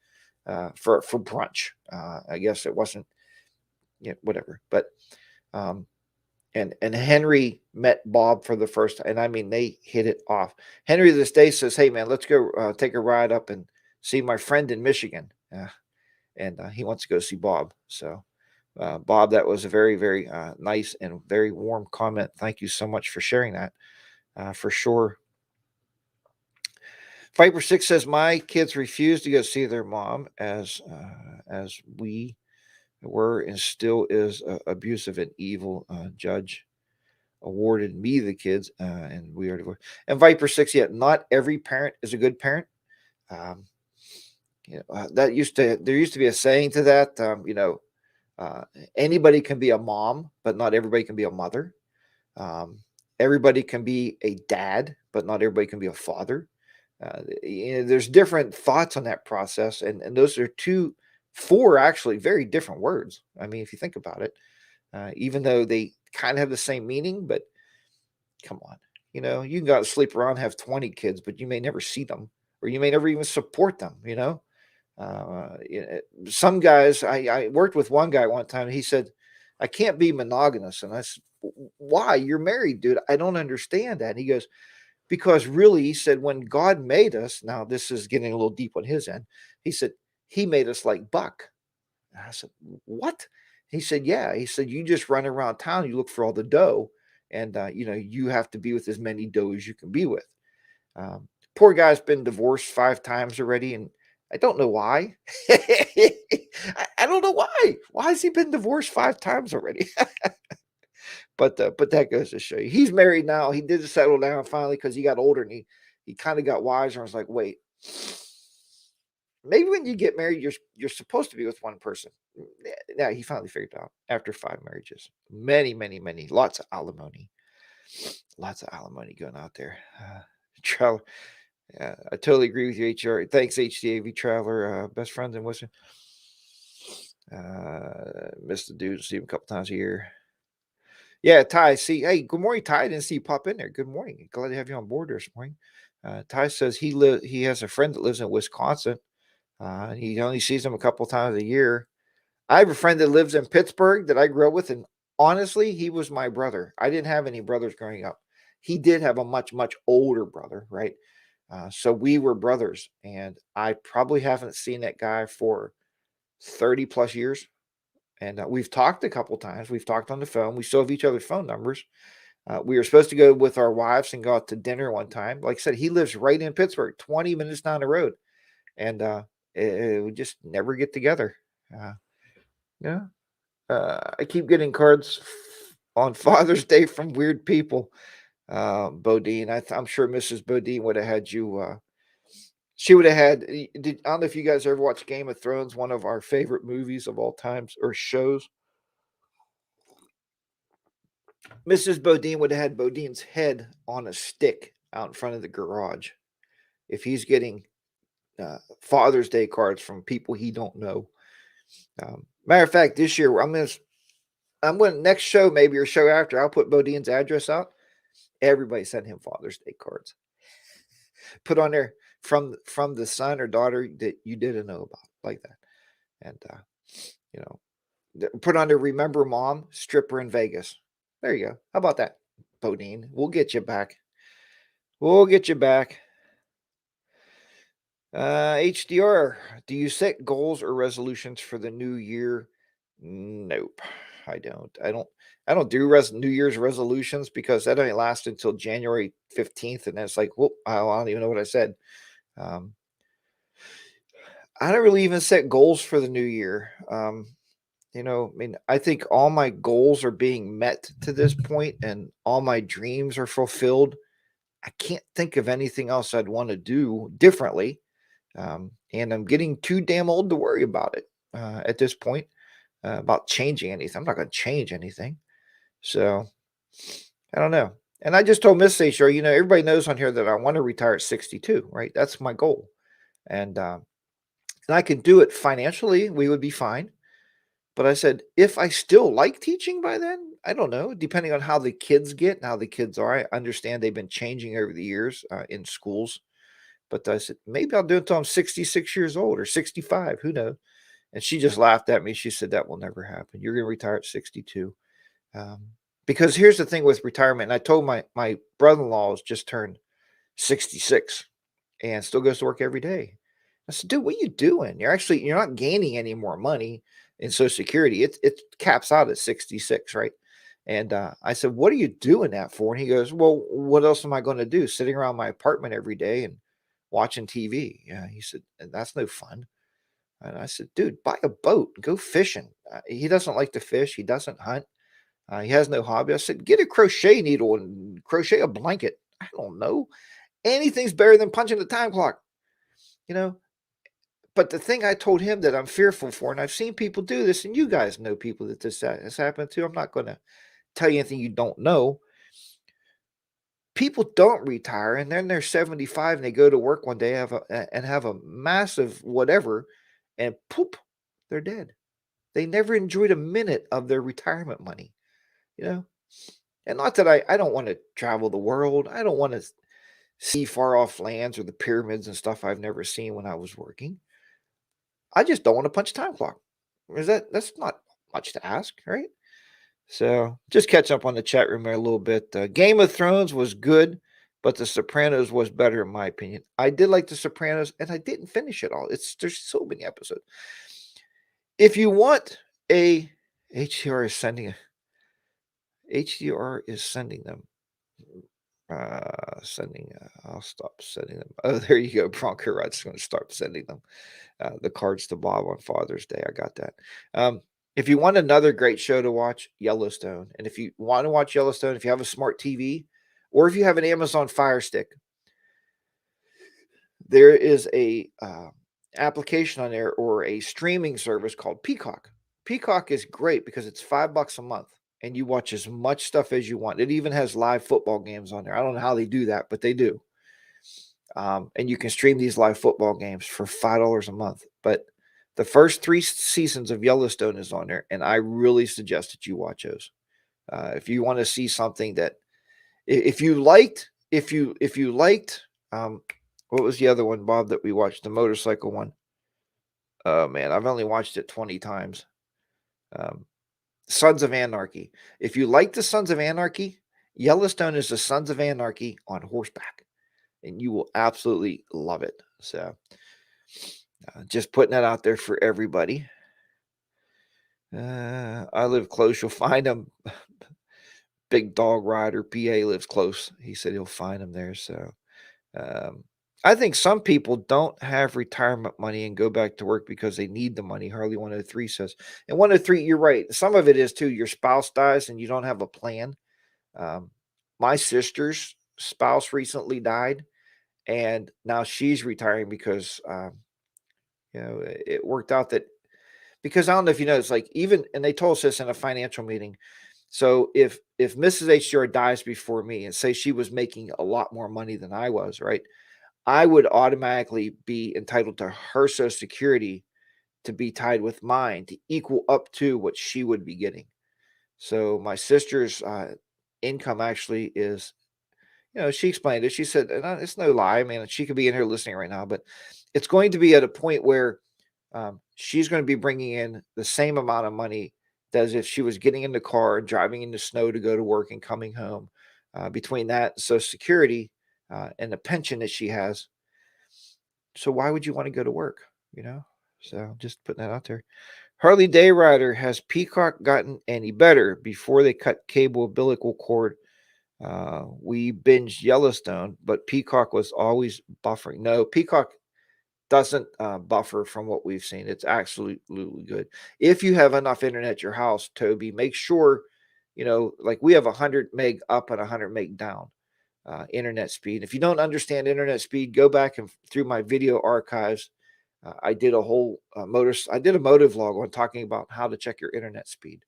for brunch. I guess it wasn't, whatever. But um, and Henry met Bob for the first time, and I mean they hit it off. Henry this day says, "Hey man, let's go take a ride up and see my friend in Michigan," and he wants to go see Bob. So, Bob, that was a very very nice and very warm comment. Thank you so much for sharing that. For sure. Viper Six says my kids refuse to go see their mom as we were and still is abusive and evil judge awarded me the kids, and we are divorced. And Viper Six, yet not every parent is a good parent. Um, there used to be a saying to that. Uh, anybody can be a mom, but not everybody can be a mother. Um, Everybody can be a dad, but not everybody can be a father. There's different thoughts on that process, and those are four actually very different words. I mean, if you think about it, even though they kind of have the same meaning, but come on. You can go out and sleep around, have 20 kids, but you may never see them or you may never even support them. Some guys, I worked with one guy one time. He said, I can't be monogamous. And I said, why? You're married, dude. I don't understand that. And he goes, because really, he said, when God made us, now this is getting a little deep on his end. He said, he made us like buck. And I said, "What?" He said, "Yeah." He said, "You just run around town, you look for all the dough, and you have to be with as many dough as you can be with." Um, Poor guy's been divorced 5 times already, and I don't know why. I don't know why. Why has he been divorced 5 times already? But that goes to show you, he's married now. He did settle down finally because he got older and he kind of got wiser and was like, "Wait." Maybe when you get married, you're supposed to be with one person. Yeah, he finally figured it out after 5 marriages. Many, many, many, lots of alimony going out there. Traveler, yeah, I totally agree with you, HR. Thanks, HDAV Traveler. Best friends in Western. Miss the dude, see him a couple times a year. Yeah, Ty. See, hey, good morning, Ty. I didn't see you pop in there. Good morning. Glad to have you on board this morning. Ty says he has a friend that lives in Wisconsin. He only sees him a couple times a year. I have a friend that lives in Pittsburgh that I grew up with, and honestly, he was my brother. I didn't have any brothers growing up. He did have a much, much older brother, right? So we were brothers, and I probably haven't seen that guy for 30 plus years. And we've talked a couple times. We've talked on the phone. We still have each other's phone numbers. We were supposed to go with our wives and go out to dinner one time. Like I said, he lives right in Pittsburgh, 20 minutes down the road. And we just never get together. Uh, yeah. I keep getting cards on Father's Day from weird people. Bodine, I'm sure Mrs. Bodine would have had you. She would have had. I don't know if you guys ever watched Game of Thrones, one of our favorite movies of all times or shows. Mrs. Bodine would have had Bodine's head on a stick out in front of the garage. If he's getting Father's Day cards from people he don't know. Matter of fact, this year I'm going next show, maybe or show after, I'll put Bodine's address out. Everybody send him Father's Day cards. Put on there from the son or daughter that you didn't know about, like that. And you know, put on there, remember mom, stripper in Vegas. There you go. How about that, Bodine? We'll get you back. We'll get you back. HDR, do you set goals or resolutions for the new year? Nope, I don't. I don't do New Year's resolutions because that only lasts until January 15th, and then it's like, whoop, I don't even know what I said. Um, I don't really even set goals for the new year. I mean, I think all my goals are being met to this point, and all my dreams are fulfilled. I can't think of anything else I'd want to do differently. And I'm getting too damn old to worry about it at this point, about changing anything. I'm not going to change anything. So I don't know. And I just told Miss Seychelles, everybody knows on here that I want to retire at 62, right? That's my goal. And I can do it financially. We would be fine. But I said, if I still like teaching by then, I don't know, depending on how the kids get and how the kids are. I understand they've been changing over the years in schools. But I said, maybe I'll do it until I'm 66 years old or 65. Who knows? And she just laughed at me. She said, that will never happen. You're going to retire at 62. Because here's the thing with retirement. And I told my brother-in-law has just turned 66 and still goes to work every day. I said, dude, what are you doing? You're not gaining any more money in Social Security. It caps out at 66, right? And I said, what are you doing that for? And he goes, well, what else am I going to do? Sitting around my apartment every day and watching TV. Yeah, he said, and that's no fun. And I said, dude, buy a boat, go fishing. He doesn't like to fish. He doesn't hunt. He has no hobby. I said, get a crochet needle and crochet a blanket. I don't know. Anything's better than punching the time clock, you know. But the thing I told him that I'm fearful for, and I've seen people do this, and you guys know people that this has happened to. I'm not going to tell you anything you don't know. People don't retire, and then they're 75 and they go to work one day have a massive whatever, and poop, they're dead. They never enjoyed a minute of their retirement money, you know. And not that I don't want to travel the world. I don't want to see far off lands or the pyramids and stuff I've never seen when I was working. I just don't want to punch a time clock. That's not much to ask, right? So just catch up on the chat room there a little bit. Game of Thrones was good, but The Sopranos was better in my opinion. I did like The Sopranos, and I didn't finish it all. There's so many episodes. If you want a HDR is sending them. I'll stop sending them. Oh, there you go. Bronco Rod's going to start sending them the cards to Bob on Father's Day. I got that. If you want another great show to watch, Yellowstone. And if you want to watch Yellowstone, if you have a smart TV or if you have an Amazon Fire Stick, there is a application on there or a streaming service called Peacock. Peacock is great because it's $5 a month and you watch as much stuff as you want. It even has live football games on there. I don't know how they do that, but they do. And you can stream these live football games for $5 a month. But the first 3 seasons of Yellowstone is on there, and I really suggest that you watch those. If you want to see something that, if you liked, what was the other one, Bob, that we watched, the motorcycle one? Oh man, I've only watched it 20 times. Sons of Anarchy. If you like the Sons of Anarchy, Yellowstone is the Sons of Anarchy on horseback, and you will absolutely love it. So just putting that out there for everybody. I live close. You'll find them. Big Dog Rider, PA, lives close. He said he'll find them there. So I think some people don't have retirement money and go back to work because they need the money. Harley 103 says. And 103, you're right. Some of it is too, your spouse dies and you don't have a plan. My sister's spouse recently died, and now she's retiring because it worked out that, because I don't know if you know, it's like, even, and they told us this in a financial meeting. So if Mrs. HDR dies before me, and say she was making a lot more money than I was, right? I would automatically be entitled to her Social Security to be tied with mine to equal up to what she would be getting. So my sister's income actually is, she explained it. She said, and it's no lie. I mean, she could be in here listening right now, but it's going to be at a point where she's going to be bringing in the same amount of money as if she was getting in the car and driving in the snow to go to work and coming home. Between that Social Security and the pension that she has, so why would you want to go to work? You know, so just putting that out there. Harley Day Rider, has Peacock gotten any better before they cut cable umbilical cord? We binged Yellowstone, but Peacock was always buffering. No, Peacock doesn't buffer from what we've seen. It's absolutely good. If you have enough internet at your house, Toby, make sure, like we have 100 meg up and 100 meg down internet speed. If you don't understand internet speed, go back and through my video archives. I did a whole I did a motive vlog on talking about how to check your internet speed.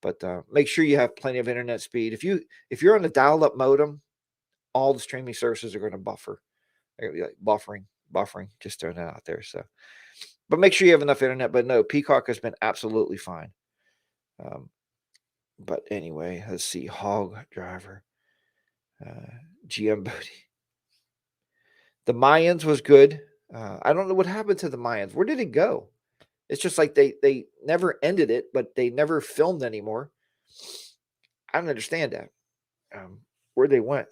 But make sure you have plenty of internet speed. If you're on a dial-up modem, all the streaming services are going to buffer. They're going to be like buffering. Just throwing that out there. So, but make sure you have enough internet. But no, Peacock has been absolutely fine. But anyway, let's see. Hog driver, GM Bodie. The Mayans was good. I don't know what happened to the Mayans. Where did it go? It's just like they never ended it, but they never filmed anymore. I don't understand that. Where they went.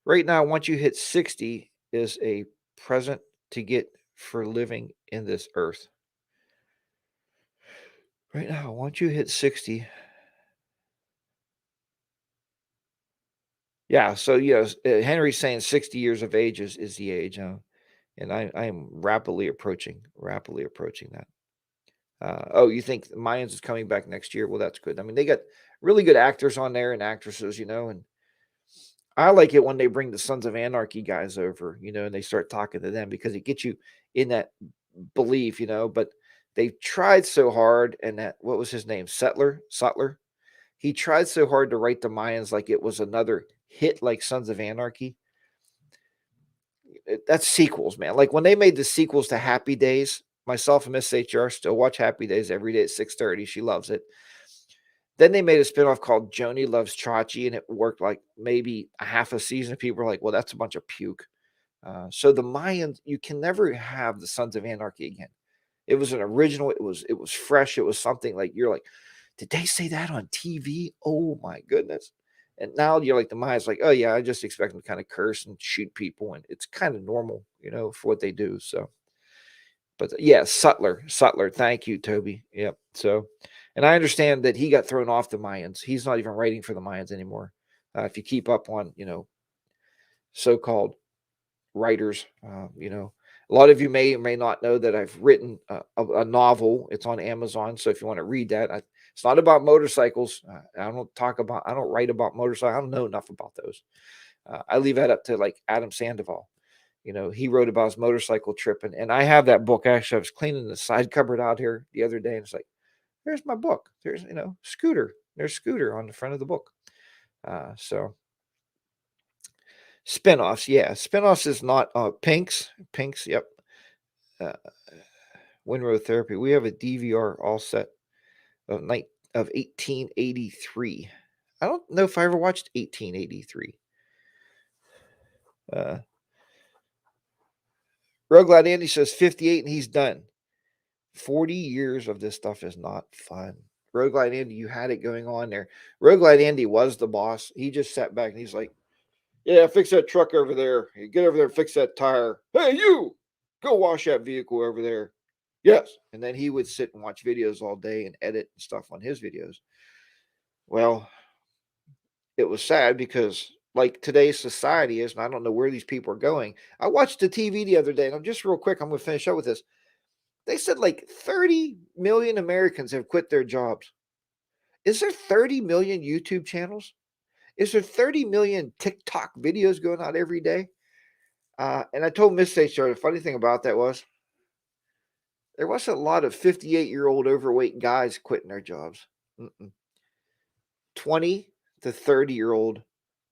Right now, once you hit 60 is a present to get for living in this earth. Right now, once you hit 60. Yeah, so Henry's saying 60 years of age is the age, and I am rapidly approaching that. Oh, you think Mayans is coming back next year? Well, that's good. I mean, they got really good actors on there and actresses, and I like it when they bring the Sons of Anarchy guys over, and they start talking to them because it gets you in that belief, but they tried so hard, and that, what was his name? Sutler. He tried so hard to write the Mayans like it was another hit like Sons of Anarchy. That's sequels, man. Like when they made the sequels to Happy Days, myself and Miss HR still watch Happy Days every day at 6:30. She loves it. Then they made a spinoff called Joni Loves Chachi, and it worked like maybe a half a season. People were like, well, that's a bunch of puke. So the Mayans, you can never have the Sons of Anarchy again. It was an original. It was fresh. It was something like you're like, did they say that on TV? Oh my goodness. And now you're like the Mayans, like, oh yeah, I just expect them to kind of curse and shoot people, and it's kind of normal, for what they do. So, but yeah, Sutler. Thank you, Toby. Yep. So, and I understand that he got thrown off the Mayans. He's not even writing for the Mayans anymore. If you keep up on, so-called writers, a lot of you may or may not know that I've written a novel. It's on Amazon. So if you want to read that, it's not about motorcycles. I don't write about motorcycles. I don't know enough about those. I leave that up to like Adam Sandoval. He wrote about his motorcycle trip, and I have that book. Actually, I was cleaning the side cupboard out here the other day, and it's like, there's my book. There's, Scooter. There's Scooter on the front of the book. So spinoffs, yeah, spinoffs is not Pinks. Yep. Uh, Winrow Therapy. We have a DVR all set of 1883. I don't know if I ever watched 1883. Roguelite Andy says 58 and he's done. 40 years of this stuff is not fun. Roguelite Andy, you had it going on there. Roguelite Andy was the boss. He just sat back and he's like, yeah, fix that truck over there. You get over there and fix that tire. Hey, you, go wash that vehicle over there. Yes. And then he would sit and watch videos all day and edit and stuff on his videos. Well, it was sad because like today's society is, and I don't know where these people are going. I watched the TV the other day, and I'm just real quick, I'm going to finish up with this. They said like 30 million Americans have quit their jobs. Is there 30 million YouTube channels? Is there 30 million TikTok videos going out every day? And I told Miss HR, the funny thing about that was there wasn't a lot of 58-year-old overweight guys quitting their jobs. 20 to 30-year-old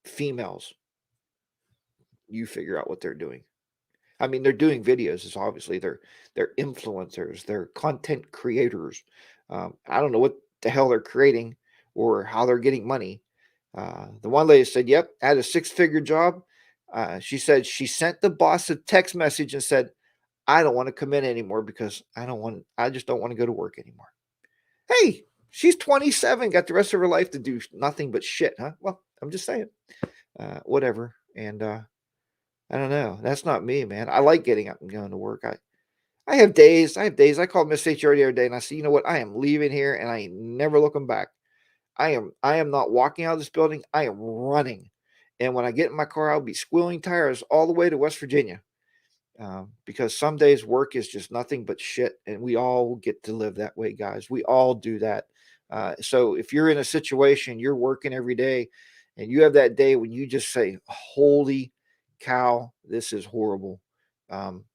females. you figure out what they're doing. I mean, they're doing videos. It's obviously they're influencers, they're content creators. I don't know what the hell they're creating or how they're getting money. The one lady said, "Yep, I had a six-figure job." She said she sent the boss a text message and said, "I don't want to come in anymore because I just don't want to go to work anymore." Hey, she's 27, got the rest of her life to do nothing but shit, huh? Well, I'm just saying, whatever. And I don't know. That's not me, man. I like getting up and going to work. I have days. I have days. I called Miss HR the other day and I said, you know what? I am leaving here and I ain't never looking back. I am not walking out of this building. I am running. And when I get in my car, I'll be squealing tires all the way to West Virginia. Because some days work is just nothing but shit, and we all get to live that way, guys. We all do that. So if you're in a situation, you're working every day, and you have that day when you just say, "Holy cow, this is horrible."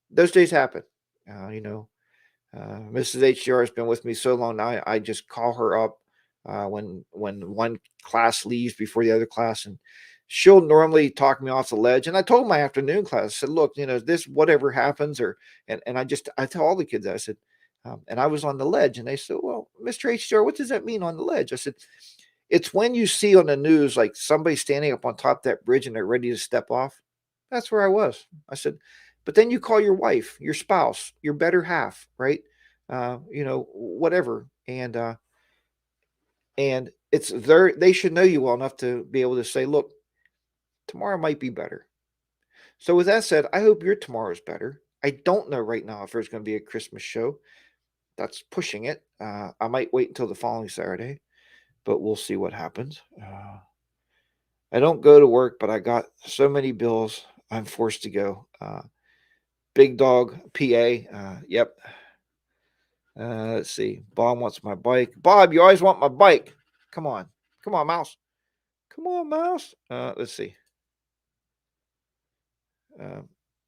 Those days happen. You know, Mrs. HDR has been with me so long now. I just call her up when one class leaves before the other class, and she'll normally talk me off the ledge. And I told my afternoon class, I said, "Look, you know, this whatever happens, or and I tell all the kids, I said, and I was on the ledge, and they said, well, Mr. HDR, what does that mean on the ledge?" I said, "It's when you see on the news like somebody standing up on top of that bridge and they're ready to step off. That's where I was." I said, "But then you call your wife, your spouse, your better half, right? You know, whatever, and it's their they should know you well enough to be able to say, look, tomorrow might be better." So with that said, I hope your tomorrow is better. I don't know right now if there's going to be a Christmas show. That's pushing it. I might wait until the following Saturday, but we'll see what happens. I don't go to work, but I got so many bills. I'm forced to go. Big Dog PA. Yep. Let's see. Bob wants my bike. Bob, you always want my bike. Come on. Come on, Mouse. Come on, Mouse. Let's see. Um,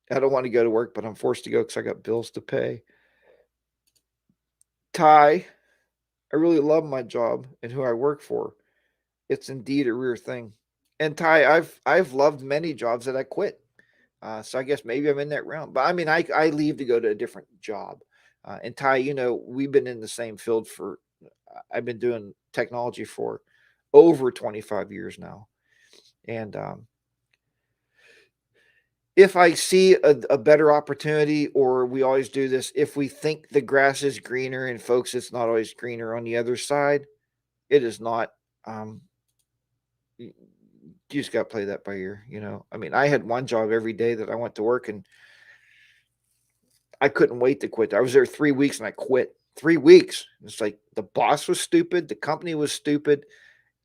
I don't want to go to work, but I'm forced to go because I got bills to pay. Ty, I really love my job and who I work for. It's indeed a rare thing. And Ty, I've loved many jobs that I quit. So I guess maybe I'm in that realm. But I mean, I leave to go to a different job. And Ty, you know, we've been in the same field for. I've been doing technology for over 25 years now, and if I see a better opportunity, or we always do this, if we think the grass is greener, and folks, it's not always greener on the other side. It is not. Um, you you just got to play that by ear. You know, I mean, I had one job every day that I went to work, and I couldn't wait to quit. I was there 3 weeks, and I quit. 3 weeks. It's like the boss was stupid, the company was stupid.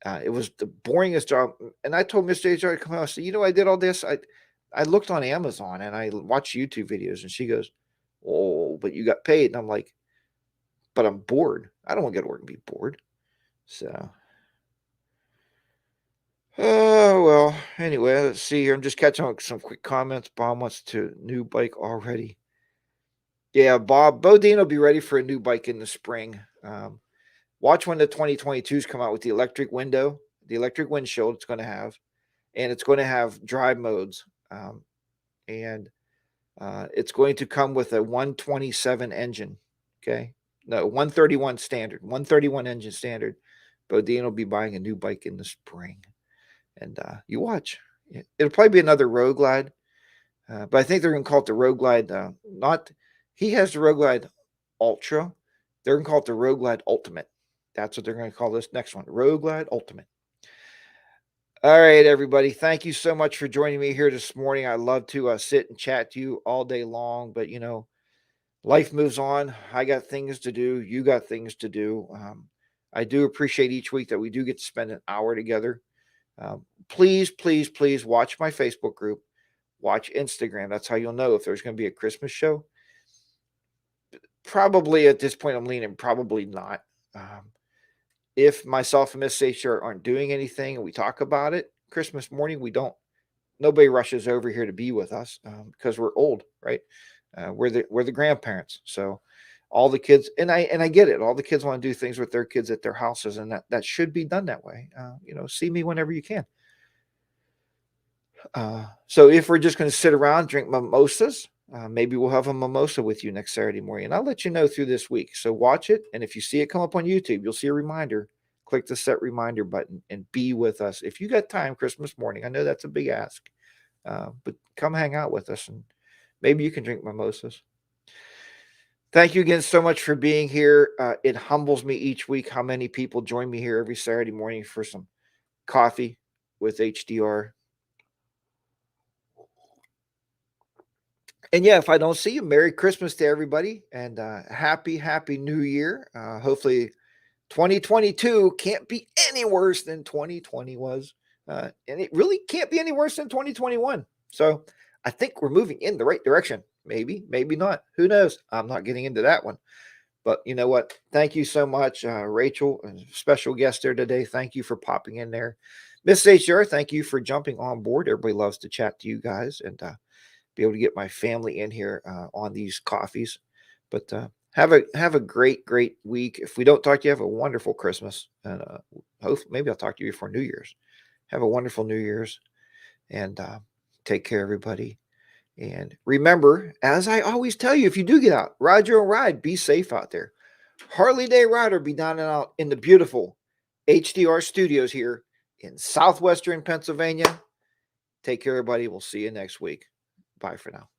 It was the boringest job. And I told Mr. HR to come out. I said, you know, I did all this. I looked on Amazon and I watched YouTube videos. And she goes, "Oh, but you got paid." And I'm like, "But I'm bored. I don't want to go to work and be bored." So, oh, well, anyway, let's see here. I'm just catching on with some quick comments. Bob wants to new bike already. Yeah, Bodine will be ready for a new bike in the spring. Watch when the 2022s come out with the electric window, the electric windshield it's going to have, and it's going to have drive modes. And it's going to come with a 127 engine. Okay. No, 131 standard, 131 engine standard. Bodine will be buying a new bike in the spring. And you watch. It'll probably be another Road Glide. But I think they're going to call it the Road Glide. Not, he has the Road Glide Ultra. They're going to call it the Road Glide Ultimate. That's what they're going to call this next one, Road Glide Ultimate. All right, everybody. Thank you so much for joining me here this morning. I love to sit and chat to you all day long, but you know, life moves on. I got things to do. You got things to do. I do appreciate each week that we do get to spend an hour together. Please, please, please watch my Facebook group. Watch Instagram. That's how you'll know if there's going to be a Christmas show. Probably at this point, I'm leaning probably not. If myself and Miss HR aren't doing anything and we talk about it, Christmas morning, we don't. Nobody rushes over here to be with us because we're old, right? We're the grandparents, so all the kids and I get it. All the kids want to do things with their kids at their houses, and that should be done that way. You know, see me whenever you can. So if we're just going to sit around, drink mimosas, maybe we'll have a mimosa with you next Saturday morning. And I'll let you know through this week. So watch it. And if you see it come up on YouTube, you'll see a reminder. Click the set reminder button and be with us. If you got time Christmas morning, I know that's a big ask, but come hang out with us and maybe you can drink mimosas. Thank you again so much for being here. It humbles me each week how many people join me here every Saturday morning for some coffee with HDR. And yeah, if I don't see you, Merry Christmas to everybody and happy New Year. Hopefully 2022 can't be any worse than 2020 was. And it really can't be any worse than 2021. So I think we're moving in the right direction. Maybe, maybe not. Who knows? I'm not getting into that one. But you know what? Thank you so much, Rachel, special guest there today. Thank you for popping in there. Miss HR, thank you for jumping on board. Everybody loves to chat to you guys and be able to get my family in here on these coffees. But have a great week. If we don't talk to you, have a wonderful Christmas, and maybe I'll talk to you before New Year's. Have a wonderful New Year's, and take care, everybody. And remember, as I always tell you, if you do get out, ride your own ride. Be safe out there. Harley Day Rider be down and out in the beautiful HDR studios here in southwestern Pennsylvania. Take care, everybody. We'll see you next week. Bye for now.